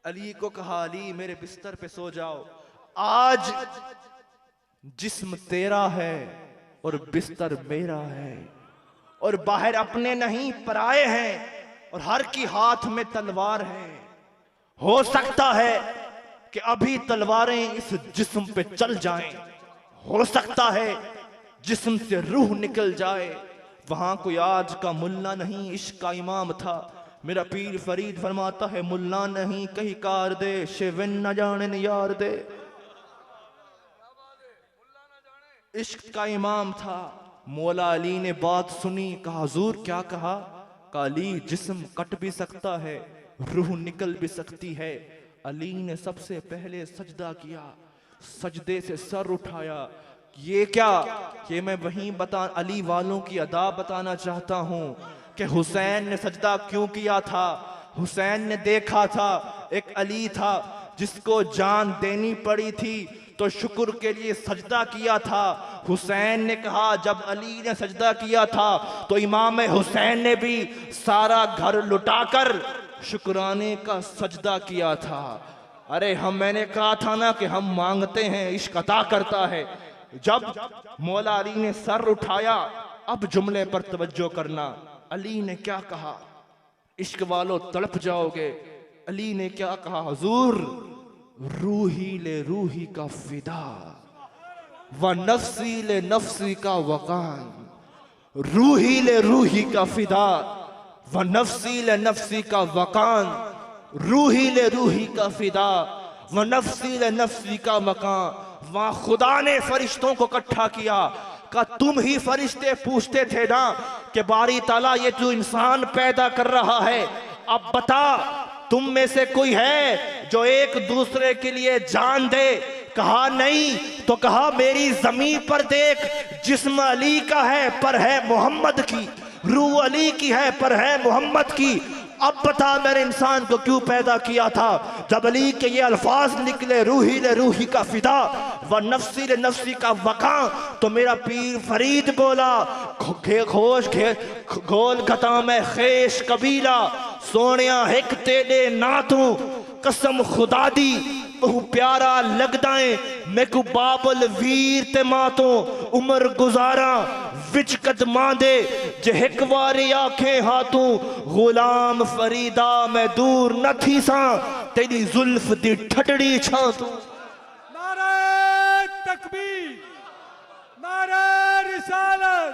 अली को कहा अली मेरे बिस्तर पे सो जाओ। आज जिस्म तेरा है और बिस्तर मेरा है, और बाहर अपने नहीं पराए हैं, और हर की हाथ में तलवार है। हो सकता है कि अभी तलवारें इस जिस्म पे चल जाएं, हो सकता है जिस्म से रूह निकल जाए। वहां कोई आज का मुल्ला नहीं, इश्क का इमाम था। मेरा पीर फरीद फरमाता है मुल्ला नहीं कहीं कार दे, शिविन न जाने न यार दे। इश्क का इमाम था। मौला अली ने बात सुनी, कहा हुजूर क्या कहा? कहा अली जिस्म कट भी सकता है, रूह निकल भी सकती है। अली ने सबसे पहले सजदा किया, सजदे से सर उठाया। ये क्या? ये मैं वहीं अली वालों की अदा बताना चाहता हूँ कि हुसैन ने सजदा क्यों किया था। हुसैन ने देखा था एक अली था जिसको जान देनी पड़ी थी, तो शुक्र के लिए सजदा किया था। हुसैन ने कहा जब अली ने सजदा किया था तो इमाम हुसैन ने भी सारा घर लुटाकर शुक्राने का सजदा किया था। अरे मैंने कहा था ना कि हम मांगते हैं, इश्क अता करता है। जब मौला अली ने सर उठाया, अब जुमले पर तवज्जो करना। अली ने क्या कहा? इश्क वालों तड़प जाओगे। अली ने क्या कहा? हुजूर रूही ले रूही का फिदा व नफ्सी ले नफ्सी का वकान। रूही ले रूही का फिदा व नफ्सी ले नफ्सी का वकान। रूही ले रूही का फिदा, व नफ्सी ले नफ्सी का मकान। वहां खुदा ने फरिश्तों को इकट्ठा किया, का तुम ही फरिश्ते पूछते थे ना कि बारी ताला ये जो इंसान पैदा कर रहा है, अब बता तुम में से कोई है जो एक दूसरे के लिए जान दे? कहा नहीं, तो कहा मेरी जमीन पर देख, जिस्म अली का है पर है मोहम्मद की, रूह अली की है पर है मोहम्मद की। अब बता मेरे इंसान को क्यों पैदा किया था? जब अली के ये अल्फाज निकले, रूही ले रूही का फिदा व नफ्सी ले नफ्सी का वका, तो मेरा पीर फरीद बोला, खोश गोल गता में खेश कबीला, सोनिया हिक तेरे ना तू कसम खुदा दी, बहु प्यारा लगदा है मैकू बाबल वीर ते मातो, उम्र गुजारा विच कदमां दे जे हिक वारी आंखें हाथों, गुलाम फरीदा मैं दूर न थी सा, तेरी जुल्फ दी ठटड़ी छा तू।
नारे तकबीर, नारे रिसालत,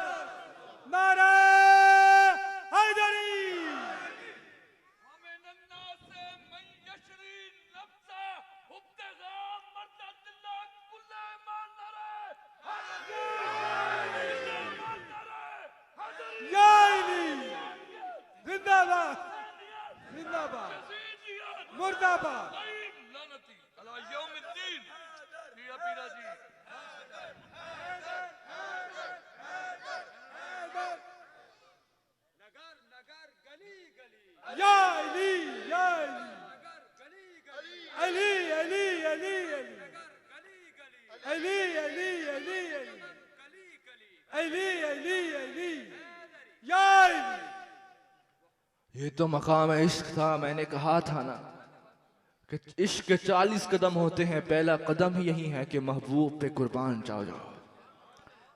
नारे हैदरी। जिंदाबाद, जिंदाबाद, मुर्दाबाद। या अली, या अली, अली, अली, अली, अली, अली, अली, अली, अली, अली, या अली।
ये तो मकाम इश्क था। मैंने कहा था ना कि इश्क के 40 कदम होते हैं, पहला कदम ही यही है कि महबूब पे कुर्बान जाओ।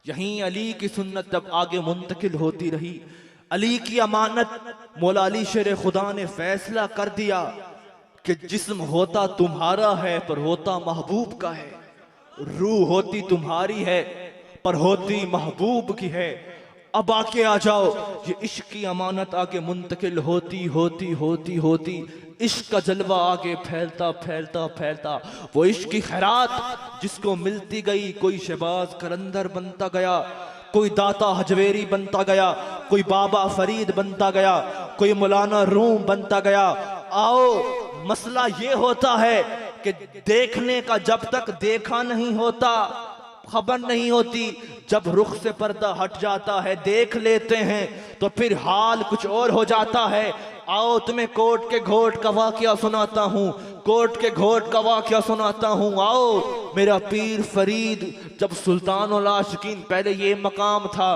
यहीं अली की सुन्नत जब आगे मुंतकिल होती रही, अली की अमानत मौला अली शेर खुदा ने फैसला कर दिया कि जिस्म होता तुम्हारा है पर होता महबूब का है, रूह होती तुम्हारी है पर होती महबूब की है। अब आके आ जाओ, ये इश्क की अमानत आगे मुंतकिल होती होती होती होती इश्क का जलवा आगे फैलता फैलता फैलता, वो इश्क की खैरात जिसको मिलती गई, कोई शहबाज कलंदर बनता गया, कोई दाता हजवेरी बनता गया, कोई बाबा फरीद बनता गया, कोई मौलाना रूम बनता गया। आओ, मसला ये होता है कि देखने का जब तक देखा नहीं होता खबर नहीं होती, जब रुख से पर्दा हट जाता है देख लेते हैं तो फिर हाल कुछ और हो जाता है। आओ तुम्हें कोर्ट के घोट का वाकया सुनाता हूँ, कोर्ट के घोट का वाकया सुनाता हूँ। आओ मेरा पीर फरीद जब सुल्तान उल आशिकीन, पहले ये मकाम था,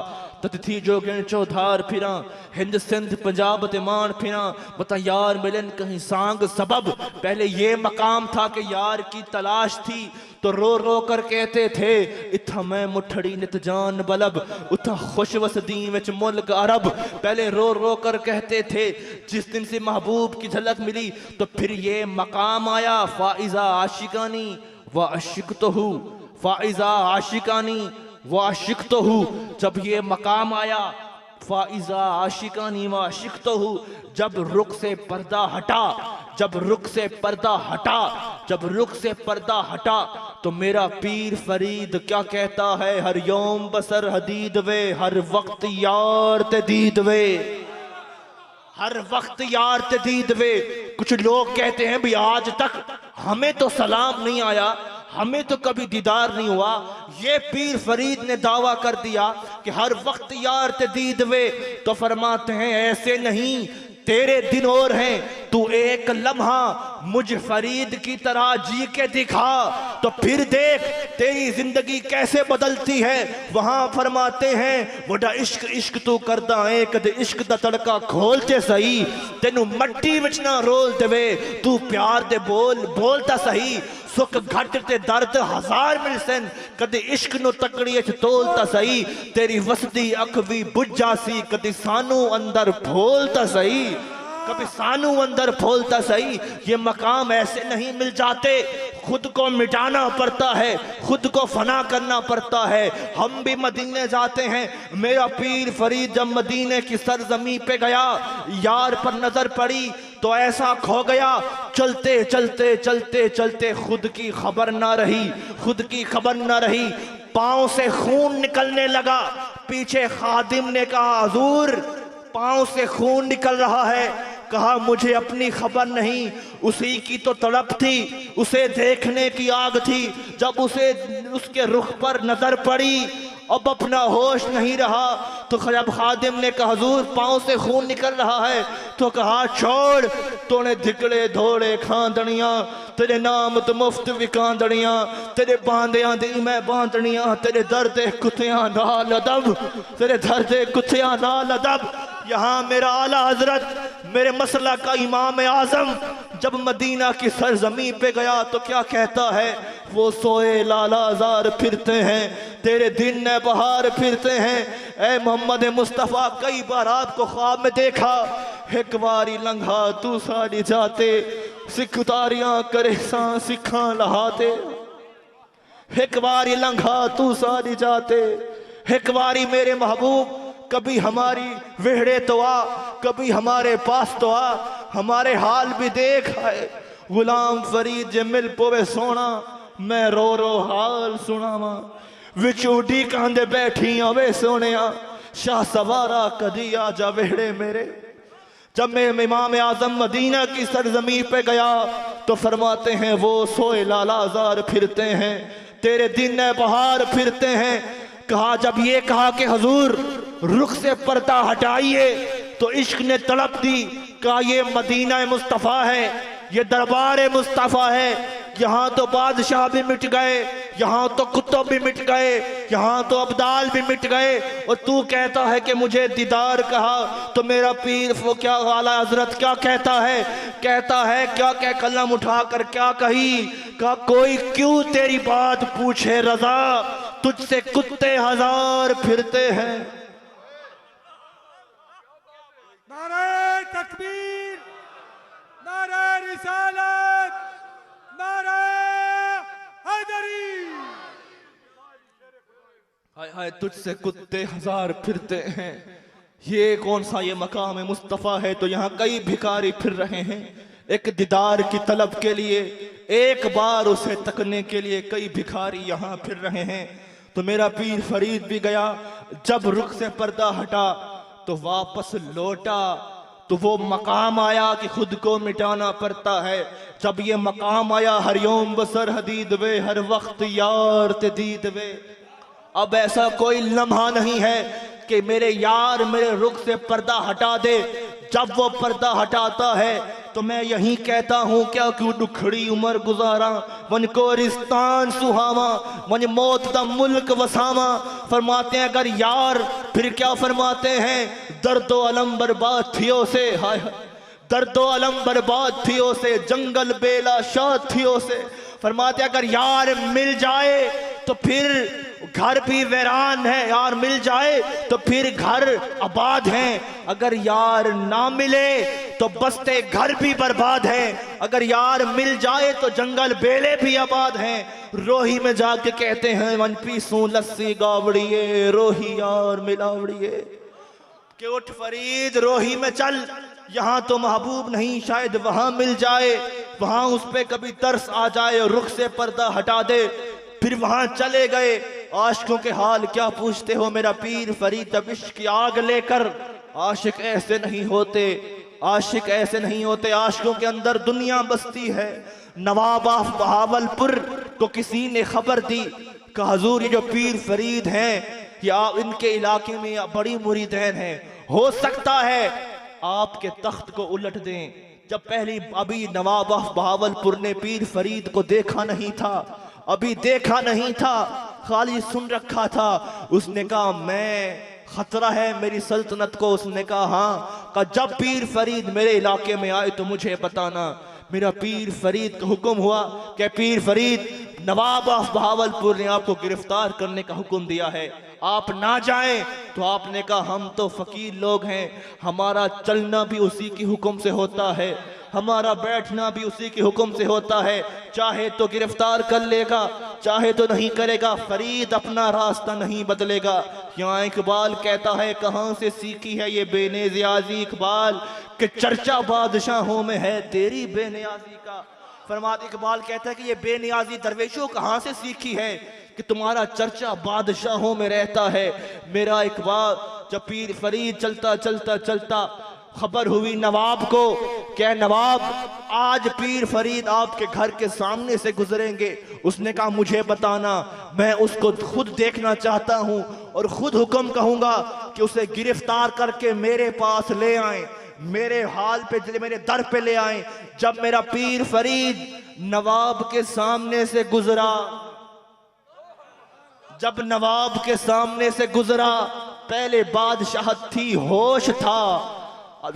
तथी जो चौधार फिरा, हिंद सिंध पंजाब तिमान फिरा, बता यार मिलन कहीं सांग सबब। पहले ये मकाम था कि यार की तलाश थी तो रो रो कर कहते थे, इथा मैं मुठड़ी नित जान बलब, उथा खुश वसदी विच मुल्क अरब। पहले रो रो कर कहते थे। जिस दिन से महबूब की झलक मिली तो फिर ये मकाम आया, फाइजा आशिकानी व अशिक तो हूँ, फाइजा आशिकानी व अशिक तो हूँ। जब ये मकाम आया, फाइजा आशिकानी व अशिक तो हूँ, जब रुख से पर्दा हटा, जब रुख से पर्दा हटा, जब रुख से पर्दा हटा, तो मेरा पीर फरीद क्या कहता है, हर यौम बसर हदीद वे, हर वक्त यार ते दीद वे, हर वक्त यार ते दीद वे। कुछ लोग कहते हैं भी आज तक हमें तो सलाम नहीं आया, हमें तो कभी दीदार नहीं हुआ। ये पीर फरीद ने दावा कर दिया कि हर वक्त यार ते दीद वे। तो फरमाते हैं ऐसे नहीं, तेरे दिन और हैं, तू एक लम्हा मुझ फरीद की तरह जी के दिखा, तो फिर देख तेरी जिंदगी कैसे बदलती है। वहां फरमाते हैं वोडा इश्क इश्क तू करदा है, कदे इश्क दा तड़का खोलते सही, तेनू मट्टी विच ना रोल देवे, तू प्यार दे बोल बोलता सही, सुख घट ते दर्द हजार मिल सन, कदे इश्क नु तकड़ी च तोलता सही, तेरी वसदी अख भी बुझ जासी, कदे सानू अंदर फोलता सही, कभी सानू अंदर फोलता सही। ये मकाम ऐसे नहीं मिल जाते, खुद को मिटाना पड़ता है, खुद को फना करना पड़ता है। हम भी मदीने जाते हैं, मेरा पीर फरीद जब मदीने की सरजमी पे गया, यार पर नजर पड़ी
तो ऐसा खो गया, चलते चलते चलते चलते खुद की खबर ना रही, खुद की खबर ना रही, पांव से खून निकलने लगा। पीछे खादिम ने कहा हुजूर पांव से खून निकल रहा है। कहा मुझे अपनी खबर नहीं, उसी की तो तड़प थी, उसे देखने की आग थी। जब उसे उसके रुख पर नजर पड़ी अब अपना होश नहीं रहा। तो जब खादिम ने कहा हुजूर पांव से खून निकल रहा है, तो कहा छोड़, तूने धिकड़े धोड़े खांदड़ियां, तेरे नाम तो मुफ्त विकांदड़ियां, तेरे बांधियां दी मैं बांधड़ियां, तेरे दर्दे कुत्तियां नाल अदब, तेरे दर्दे कुत्तियां नाल अदब। यहाँ मेरा आला हजरत मेरे मसला का इमाम आजम जब मदीना की सरजमी पे गया तो क्या कहता है, वो सोए लालाजार फिरते हैं, तेरे दिन न बहार फिरते हैं। ए मोहम्मद मुस्तफ़ा कई बार आपको ख्वाब में देखा, एक बारी लंघा तू साड़ी जाते, सिख तारियां करे सा सिखा लहाते। एक बारी लंघा तू साड़ी जाते, एक बारी मेरे महबूब कभी हमारी वेहड़े तो आ, कभी हमारे पास तो आ, हमारे हाल भी देख है। गुलाम फरीद जे मिल पोवे सोना, मैं रो रो हाल सुनावा, विच उडी कांदे बैठी आवे सोनिया, शाह सवारा कदी आ जा वेहड़े मेरे। जब मैं इमाम आजम मदीना की सरजमी पे गया तो फरमाते हैं वो सोए लालाजार फिरते हैं, तेरे दिन बहार फिरते हैं। कहा जब ये कहा कि हुजूर रुख से पर्दा हटाइए तो इश्क ने तड़प दी। कहा ये मदीना मुस्तफ़ा है, ये दरबार मुस्तफ़ा है, यहाँ तो बादशाह भी मिट गए, यहाँ तो कुतुब भी मिट गए, यहाँ तो अब्दाल भी मिट गए, और तू कहता है कि मुझे दीदार कहा। तो मेरा पीर वो क्या आला हजरत क्या कहता है, कहता है क्या क्या कलम उठाकर क्या कही, का कोई क्यों तेरी बात पूछे रजा, तुझसे कुत्ते हजार फिरते हैं।
नारे तकबीर, नारे रिसालत, नारे हैदरी।
हाय हाय तुझसे कुत्ते हजार फिरते हैं। ये कौन सा ये मकाम मुस्तफ़ा है। तो यहाँ कई भिखारी फिर रहे हैं एक दीदार की तलब के लिए, एक बार उसे तकने के लिए कई भिखारी यहाँ फिर रहे हैं। तो मेरा पीर फरीद भी गया, जब रुख से पर्दा हटा तो वापस लौटा, तो वो मकाम आया कि खुद को मिटाना पड़ता है। जब ये मकाम आया हरिओम बसर हदीद वे, हर वक्त यार ते दीद वे। अब ऐसा कोई लम्हा नहीं है कि मेरे यार मेरे रुख से पर्दा हटा दे। जब वो पर्दा हटाता है तो मैं यही कहता हूँ क्या क्यों दुखड़ी उम्र गुजारा, वन कोरिस्तान सुहावा, वन मौत दा मुल्क वसावा। फरमाते हैं अगर यार, फिर क्या फरमाते हैं, दर्दो अलम बर्बाद थियो से, हाय दर्दो अलम बर्बाद थियो से, जंगल बेला शाद थियो से। फरमाते अगर यार मिल जाए तो फिर घर भी वीरान है, यार मिल जाए तो फिर घर आबाद हैं। अगर यार ना मिले तो बसते घर भी बर्बाद हैं। अगर यार मिल जाए तो जंगल बेले भी आबाद हैं। रोही में जाके कहते हैं वन पीसू लस्सी गावड़िए, रोही यार मिलावड़िए। कि उठ फरीद रोही में चल, यहाँ तो महबूब नहीं शायद वहां मिल जाए, वहां उस पे कभी तरस आ जाए और रुख से पर्दा हटा दे। फिर वहां चले गए। आशिकों के हाल क्या पूछते हो मेरा पीर फरीद, अब इश्क की आग लेकर। आशिक ऐसे नहीं होते, आशिक ऐसे नहीं होते। आशिकों के अंदर दुनिया बसती है। नवाब ऑफ बहावलपुर को किसी ने खबर दी कि हुजूर ये जो पीर फरीद हैं या इनके इलाके में बड़ी मुरीदैन हैं, हो सकता है आपके तख्त को उलट दें। जब पहली अभी नवाब ऑफ बहावलपुर ने पीर फरीद को देखा नहीं था, अभी देखा नहीं था, खाली सुन रखा था। उसने कहा मैं खतरा है मेरी सल्तनत को। उसने कहा हाँ। कहा जब पीर फरीद मेरे इलाके में आए तो मुझे बताना। मेरा पीर फरीद का हुक्म हुआ कि पीर फरीद नवाब ऑफ बहावलपुर ने आपको गिरफ्तार करने का हुक्म दिया है, आप ना जाएं। तो आपने कहा हम तो फकीर लोग हैं, हमारा चलना भी उसी की हुक्म से होता है, हमारा बैठना भी उसी के हुक्म से होता है, चाहे तो गिरफ्तार कर लेगा चाहे तो नहीं करेगा, फरीद अपना रास्ता नहीं बदलेगा। यहाँ इकबाल कहता है कहाँ से सीखी है ये बेनियाजी इकबाल, कि चर्चा बादशाहों में है तेरी बेनियाजी का। फरमात इकबाल कहता है कि ये बेनियाजी दरवेशों कहाँ से सीखी है कि तुम्हारा चर्चा बादशाहों में रहता है। मेरा इकबाल जब पीर फरीद चलता चलता चलता खबर हुई नवाब को, क्या नवाब आज पीर फरीद आपके घर के सामने से गुजरेंगे। उसने कहा मुझे बताना, मैं उसको खुद देखना चाहता हूं और खुद हुक्म कहूंगा कि उसे गिरफ्तार करके मेरे पास ले आए, मेरे हाल पे मेरे दर पे ले आए। जब मेरा पीर फरीद नवाब के सामने से गुजरा, जब नवाब के सामने से गुजरा, पहले बादशाहत थी, होश था,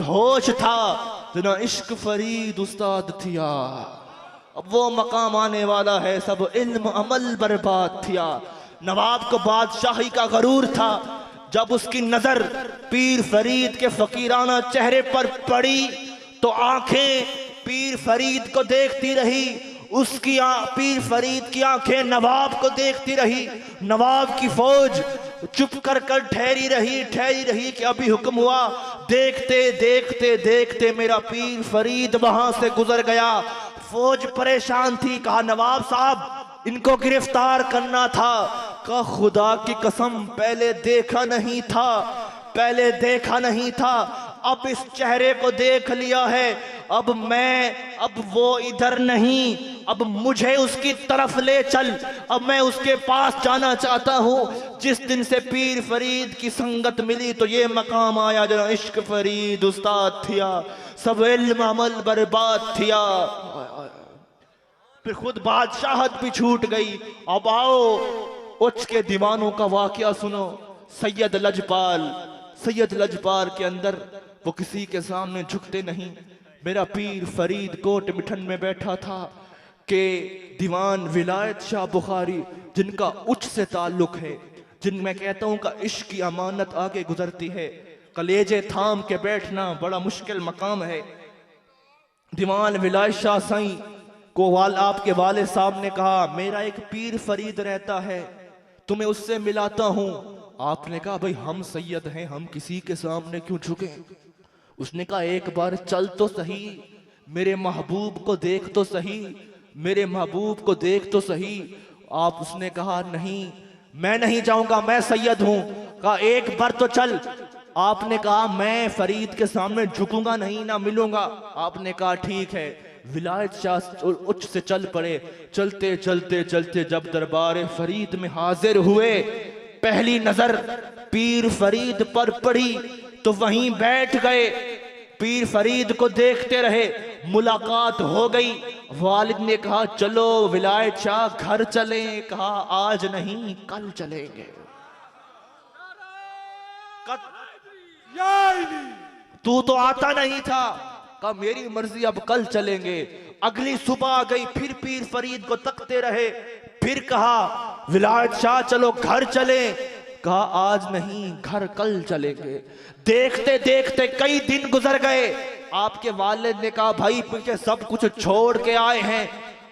होश था, जना इश्क फरीद उस्ताद थिया। अब वो मकाम आने वाला है, सब इल्म अमल बर्बाद थिया। नवाब को बादशाही का गरूर था। जब उसकी नजर पीर फरीद के फकीराना चेहरे पर पड़ी तो आंखें पीर फरीद को देखती रही, उसकी पीर फरीद की आंखें नवाब को देखती रही। नवाब की फौज चुप कर कर ठहरी रही कि अभी हुक्म हुआ। देखते देखते देखते मेरा पीर फरीद वहां से गुजर गया। फौज परेशान थी। कहा नवाब साहब इनको गिरफ्तार करना था। कहा खुदा की कसम पहले देखा नहीं था, पहले देखा नहीं था, अब इस चेहरे को देख लिया है। अब वो इधर नहीं, अब मुझे उसकी तरफ ले चल, अब मैं उसके पास जाना चाहता हूँ। जिस दिन से पीर फरीद की संगत मिली तो ये मकाम आया जरा इश्क फरीद उस्ताद थिया, सब इल्म अमल बर्बाद थिया। फिर खुद बादशाहत भी छूट गई। अब आओ उच्च के दीवानों का वाकया सुनो। सैयद लजपाल के अंदर वो किसी के सामने झुकते नहीं। मेरा पीर फरीद कोट मिठन में बैठा था कि दीवान विलायत शाह बुखारी जिनका उच्च से ताल्लुक है, जिन मैं कहता हूं का इश्क की अमानत आगे गुजरती है, कलेजे थाम के बैठना बड़ा मुश्किल मकाम है। दीवान विलायत शाह साईं को आपके वाले साहब ने कहा मेरा एक पीर फरीद रहता है, तुम्हें उससे मिलाता हूं। आपने कहा भाई हम सैयद हैं, हम किसी के सामने क्यों झुके। उसने कहा एक बार चल तो सही, मेरे महबूब को देख तो सही, मेरे महबूब को देख तो सही। उसने कहा नहीं मैं नहीं जाऊंगा, मैं सैयद हूं। कहा एक बार तो चल। आपने कहा मैं फरीद के सामने झुकूंगा नहीं, ना मिलूंगा। आपने कहा ठीक है। विलायत शाह उच्च से चल पड़े। चलते चलते चलते जब दरबार फरीद में हाजिर हुए, पहली नजर पीर फरीद पर पड़ी तो वहीं बैठ गए, पीर फरीद को देखते रहे। मुलाकात हो गई। वालिद ने कहा चलो विलायत शाह घर चले। कहा आज नहीं कल चलेंगे। तू तो आता नहीं था। कहा मेरी मर्जी, अब कल चलेंगे। अगली सुबह आ गई, फिर पीर फरीद को तकते रहे। फिर कहा विलायत शाह चलो घर चले। कहा आज नहीं घर कल चलेंगे। देखते देखते कई दिन गुजर गए। आपके वालिद ने कहा भाई पीछे सब कुछ छोड़ के आए हैं,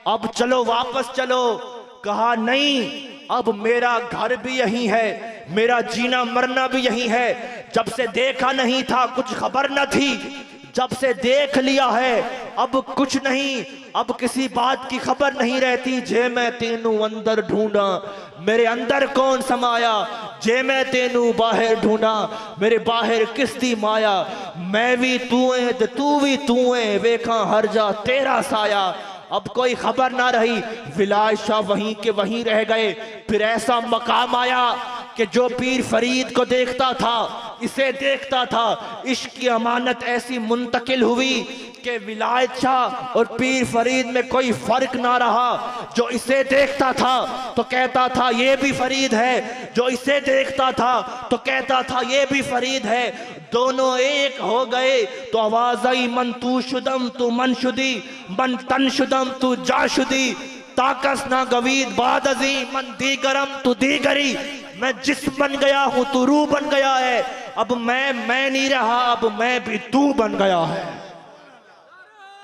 अब चलो वापस चलो। कहा नहीं, अब मेरा घर भी यही है, मेरा जीना मरना भी यही है। जब से देखा नहीं था कुछ खबर न थी, जब से देख लिया है अब कुछ नहीं, अब किसी बात की खबर नहीं रहती। जे मैं तेनू अंदर ढूंढा, मेरे अंदर कौन समाया। जे मैं तेनू बाहर ढूंढा, मेरे बाहर किसती माया। मैं भी तू है ते तू भी तू है, वेखा हर जा तेरा साया। अब कोई खबर ना रही। विलायत शाह वहीं के वहीं रह गए। फिर ऐसा मकाम आया कि जो पीर फरीद को देखता था, इसे देखता था। इश्क की अमानत ऐसी मुंतकिल हुई कि विलायत शाह और पीर फरीद में कोई फर्क ना रहा। जो इसे देखता था तो कहता था ये भी फरीद है, जो इसे देखता था तो कहता था ये भी फरीद है। दोनों एक हो गए तो आवाज आई मन तू शुदम तू मन शुदी, मन तन शुदम तू जा शुदी। ताकस ना गवीद बाद अजी मन दीगरम तू दीगरी। मैं जिस्म बन गया हूं, तू रूह बन गया है। अब मैं नहीं रहा, अब मैं भी तू बन गया है।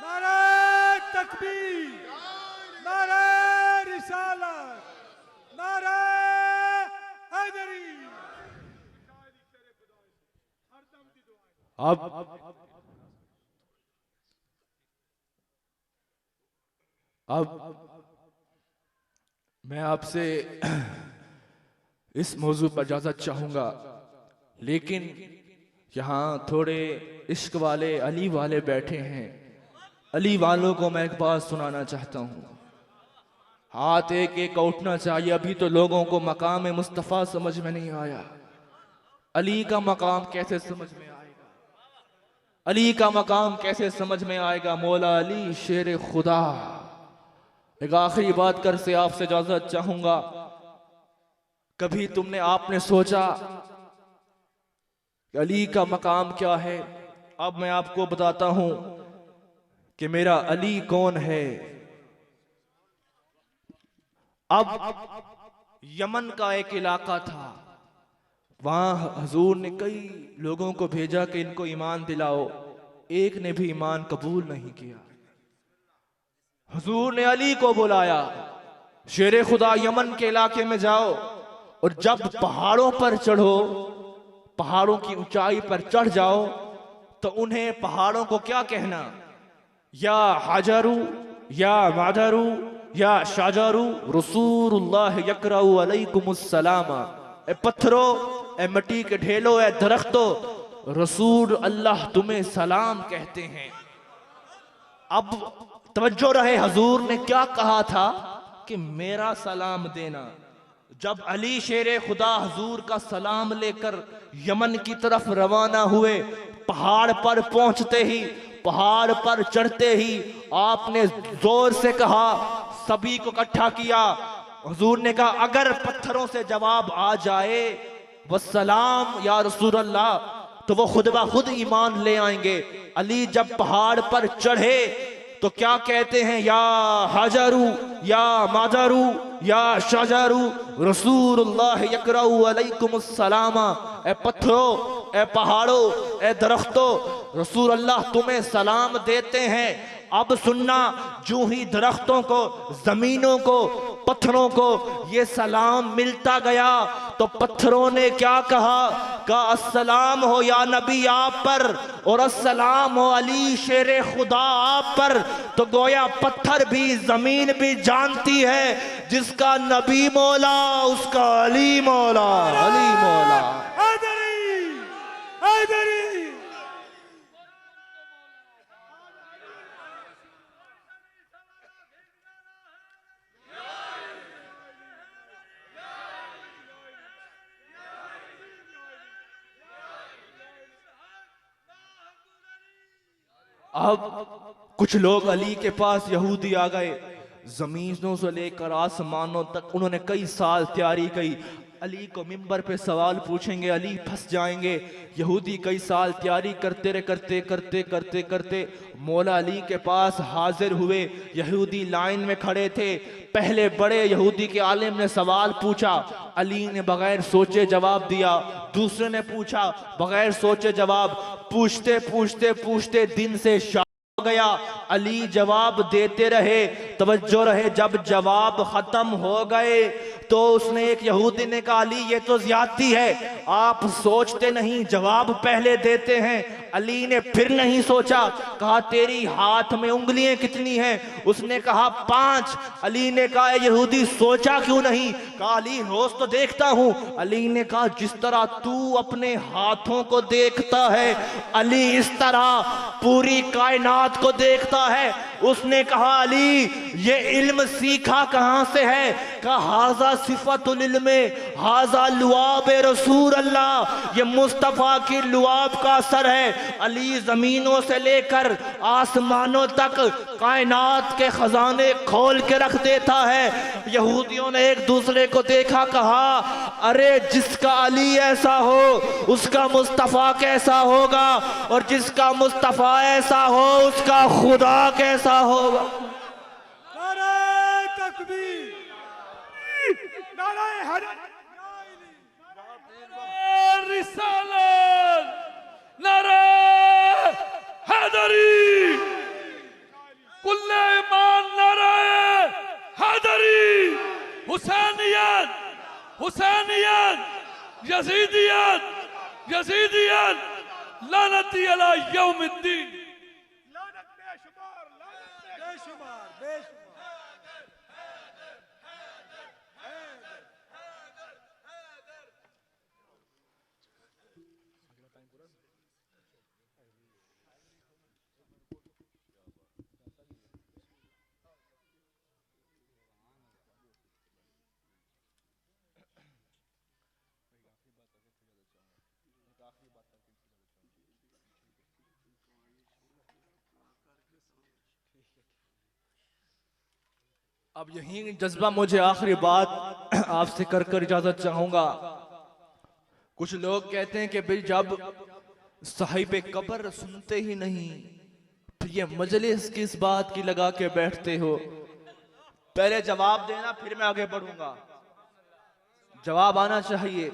नारे तकबीर, नारे रिसालत, नारे हैदरी।
अब मैं आपसे इस मौजू पर इजाज़त चाहूँगा, लेकिन यहाँ थोड़े इश्क वाले अली वाले बैठे हैं। अली वालों को मैं एक बात सुनाना चाहता हूँ। हाथ एक एक का उठना चाहिए। अभी तो लोगों को मकाम मुस्तफ़ा समझ में नहीं आया। अली का मकाम कैसे समझ में आएगा? अली का मकाम कैसे समझ में आएगा? मौला अली शेर खुदा। एक आखिरी बात कर से आपसे इजाजत चाहूंगा। कभी आपने सोचा कि अली का मकाम क्या है? अब मैं आपको बताता हूं कि मेरा अली कौन है। अब यमन का एक इलाका था, वहां हजूर ने कई लोगों को भेजा कि इनको ईमान दिलाओ। एक ने भी ईमान कबूल नहीं किया। हुजूर ने अली को बुलाया, शेर खुदा यमन के इलाके में जाओ और जब पहाड़ों पर चढ़ो, पहाड़ों की ऊंचाई पर चढ़ जाओ, तो उन्हें पहाड़ों को क्या कहना? या हाजरू, या मादरू, या शाजरू रसूलुल्लाह यकराउ अलैकुमुस्सलामा। ए पत्थरों, ए मिट्टी के ढेलों, ए दरख्तों, रसूल अल्लाह तुम्हें सलाम कहते हैं। अब तवज्जो रहे, हजूर ने क्या कहा था कि मेरा सलाम देना। जब अली शेरे खुदा हजूर का सलाम लेकर यमन की तरफ रवाना हुए, पहाड़ पर पहुंचते ही, पहाड़ पर चढ़ते ही आपने जोर से कहा, सभी को इकट्ठा किया। हजूर ने कहा, अगर पत्थरों से जवाब आ जाए वस्सलाम या रसूल अल्लाह, तो वो खुद ब खुद ईमान ले आएंगे। अली जब पहाड़ पर चढ़े तो क्या कहते हैं? या हाजरू, या मादरू, या शाजरू रसूलुल्लाह यकराउ अलैकुमुस्सलामा। ए पत्थरों, ए पहाड़ों, ए दरख्तों, रसूल अल्लाह तुम्हें सलाम देते हैं। अब सुनना, जो ही दरख्तों को, जमीनों को, पत्थरों को ये सलाम मिलता गया, तो पत्थरों ने क्या कहा? अस्सलाम हो या नबी आप पर, और अस्सलाम हो अली शेरे खुदा आप पर। तो गोया पत्थर भी, जमीन भी जानती है, जिसका नबी मौला उसका अली मौला, अली मौला।
हैदरी, हैदरी।
अब कुछ लोग अली के पास यहूदी आ गए, जमीनों से लेकर आसमानों तक उन्होंने कई साल तैयारी की। अली को मिंबर पे सवाल पूछेंगे, अली फंस जाएंगे। यहूदी कई साल तैयारी करते मौला अली के पास हाजिर हुए। यहूदी लाइन में खड़े थे। पहले बड़े यहूदी के आलिम ने सवाल पूछा, अली ने बगैर सोचे जवाब दिया। दूसरे ने पूछा, बगैर सोचे जवाब। पूछते दिन से शाम गया, अली जवाब देते रहे। तवज्जो रहे, जब जवाब खत्म हो गए तो उसने, एक यहूदी ने कहा, अली ये तो ज्यादती है, आप सोचते नहीं, जवाब पहले देते हैं। अली ने फिर नहीं सोचा, कहा तेरी हाथ में उंगलियां कितनी हैं? उसने कहा 5। अली ने कहा यहूदी सोचा क्यों नहीं? कहा अली रोज तो देखता हूं। अली ने कहा जिस तरह तू अपने हाथों को देखता है, अली इस तरह पूरी कायनात को देखता है। उसने कहा अली ये इल्म सीखा कहां से है? कहा हाजा सिफतुल इल्म, हाजा लुआब रसूल अल्लाह, ये मुस्तफा की लुआब का असर है। अली जमीनों से लेकर आसमानों तक कायनात के खजाने खोल के रख देता है। यहूदियों ने एक दूसरे को देखा, कहा अरे जिसका अली ऐसा हो उसका मुस्तफा कैसा होगा, और जिसका मुस्तफा ऐसा हो उसका खुदा कैसा होगा।
नारे तकबीर, नारे हैदरी। हुसैनियत हुसैनियत यजीदियत यजीदियत लानती अला यौमिद्दीन। लानत बेशुमार बेशुमार बेशुमार।
अब यही जज्बा मुझे आखिरी बात आपसे कर कर इजाजत चाहूंगा। कुछ लोग कहते हैं कि भाई जब साहिब कब्र सुनते ही नहीं फिर ये मजलिस किस बात की लगा के बैठते हो। पहले जवाब देना फिर मैं आगे बढ़ूंगा। जवाब आना चाहिए।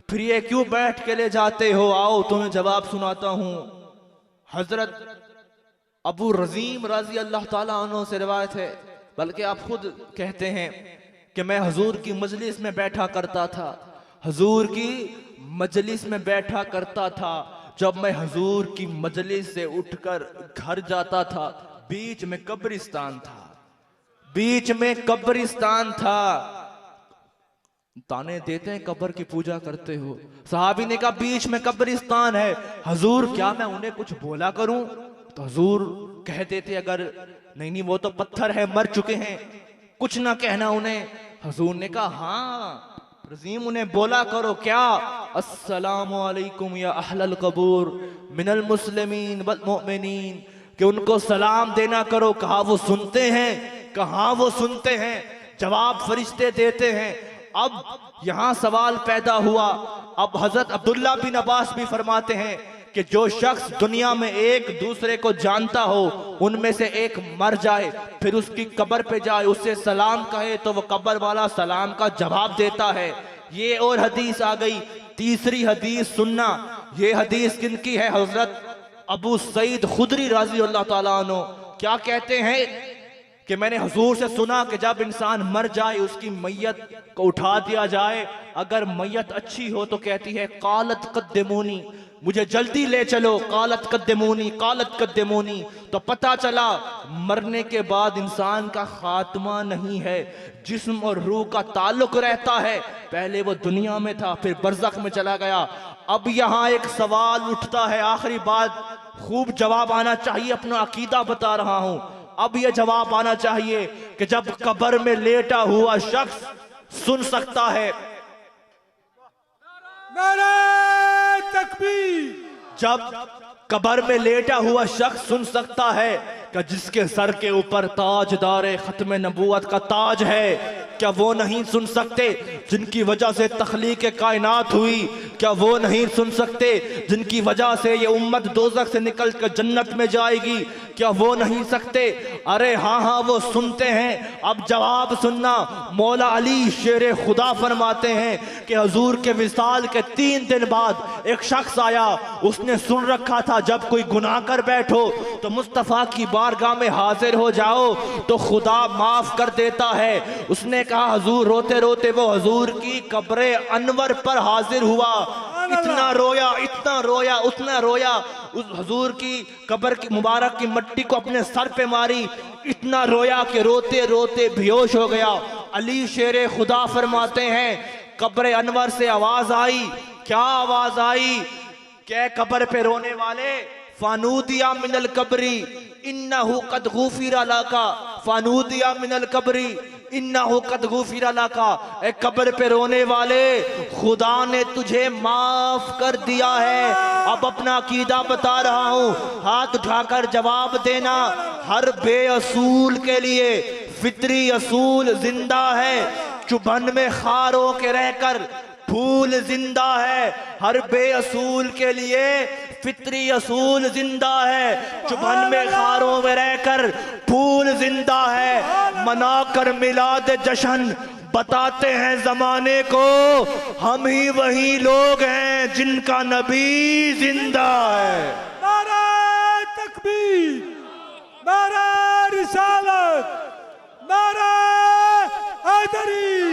फिर ये क्यों बैठ के ले जाते हो? आओ तुम्हें जवाब सुनाता हूं। हजरत अबू रजीम रजी अल्लाह ताला अन्हु से रिवायत है, बल्कि आप खुद कहते हैं कि मैं हुजूर की मजलिस में बैठा करता था। हुजूर की मजलिस में बैठा करता था। जब मैं हुजूर की मजलिस से उठकर घर जाता था, बीच में कब्रिस्तान था, बीच में कब्रिस्तान था। ताने देते हैं कब्र की पूजा करते हो। सहाबी ने कहा बीच में कब्रिस्तान है, हुजूर क्या मैं उन्हें कुछ बोला करूं? तो हुजूर कह देते अगर नहीं नहीं वो तो पत्थर है, मर चुके हैं, कुछ ना कहना उन्हें। हुजूर ने कहा हाँ रजीम उन्हें बोला करो। क्या? अस्सलामु अलैकुम या अहलल कबूर मिनल मुस्लिमीन वल मुमिनीन, कि उनको सलाम देना करो। कहा वो सुनते हैं? कहा वो सुनते हैं। जवाब फरिश्ते देते हैं। अब यहां सवाल पैदा हुआ। अब हजरत अब्दुल्ला बिन अब्बास भी फरमाते हैं कि जो शख्स दुनिया में एक दूसरे को जानता हो, उनमें से एक मर जाए, फिर उसकी कब्र पे जाए, उससे सलाम कहे तो वो कब्र वाला सलाम का जवाब देता है। ये और हदीस आ गई। तीसरी हदीस सुनना। ये हदीस किनकी है? हजरत अबू सईद खुदरी रज़ी अल्लाह ताला अन्हु क्या कहते हैं कि मैंने हुजूर से सुना कि जब इंसान मर जाए उसकी मैयत को उठा दिया जाए, अगर मैयत अच्छी हो तो कहती है कालत कद्दमूनी, मुझे जल्दी ले चलो। कालत कद्दमूनी कालत कद्दमूनी। तो पता चला मरने के बाद इंसान का खात्मा नहीं है, जिस्म और रूह का ताल्लुक रहता है। पहले वो दुनिया में था, फिर बरज़ख में चला गया। अब यहाँ एक सवाल उठता है, आखिरी बात, खूब जवाब आना चाहिए, अपना अकीदा बता रहा हूं। अब यह जवाब आना चाहिए कि जब कब्र में लेटा हुआ शख्स सुन सकता है,
नारे तकबीर,
जब कब्र में लेटा हुआ शख्स सुन सकता है कि जिसके सर के ऊपर ताजदार खत्म नबूवत का ताज है, क्या वो नहीं सुन सकते? जिनकी वजह से तख्लीक कायनात हुई, क्या वो नहीं सुन सकते? जिनकी वजह से ये उम्मत दोज़ख से निकल कर जन्नत में जाएगी, क्या वो नहीं सकते? अरे हाँ हाँ वो सुनते हैं। अब जवाब सुनना। मौला अली शेर खुदा फरमाते हैं कि हुजूर के विसाल के 3 दिन बाद एक शख्स आया, उसने सुन रखा था जब कोई गुनाह कर बैठो तो मुस्तफ़ा की बारगाह में हाजिर हो जाओ तो खुदा माफ कर देता है। उसने कहा हुजूर, रोते रोते वो हुजूर की कब्रे अनवर पर हाजिर हुआ। इतना रोया, इतना रोया, उतना रोया, उस हुजूर की कब्र की मुबारक की मट्टी को अपने सर पे मारी, इतना रोया कि रोते रोते बेहोश हो गया। अली शेर खुदा फरमाते हैं कब्र अनवर से आवाज आई। क्या आवाज आई? क्या कब्र पे रोने वाले, फानूदिया मिनल कब्री इन्नहु कद गुफिरा लका, फानूदिया मिनल कब्री इन्नहु कद गुफिरा लका। ए कब्र पे रोने वाले, खुदा ने तुझे माफ कर दिया है। अब अपना अकीदा बता रहा हूँ, हाथ उठाकर जवाब देना। हर बेअसूल के लिए फितरी असूल जिंदा है, चुभन में खार होके रहकर फूल जिंदा है। हर बेअसूल के लिए फितरी असूल जिंदा है, चुभन में खारों में रहकर फूल जिंदा है। मनाकर मिलाद जश्न बताते हैं जमाने को, हम ही वही लोग हैं जिनका नबी जिंदा है।
नारे तकबीर, नारे रिसालत, नारे हैदरी।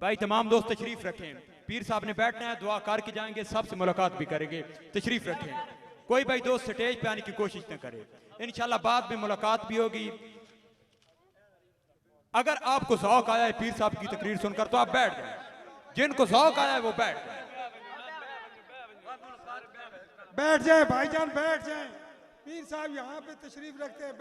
भाई तमाम दोस्त तशरीफ रखें, पीर साहब ने बैठना है, दुआ करके जाएंगे, सबसे मुलाकात भी करेंगे, तशरीफ रखें। कोई भाई दोस्त स्टेज पे आने की कोशिश न करे, इंशाल्लाह बाद में मुलाकात भी होगी। अगर आपको शौक आया है पीर साहब की तकरीर सुनकर तो आप बैठ जाएं, जिनको शौक आया है वो बैठ जाएं।
बैठ जाए भाईजान, बैठ जाए। पीर साहब यहाँ पे तशरीफ रखते हैं।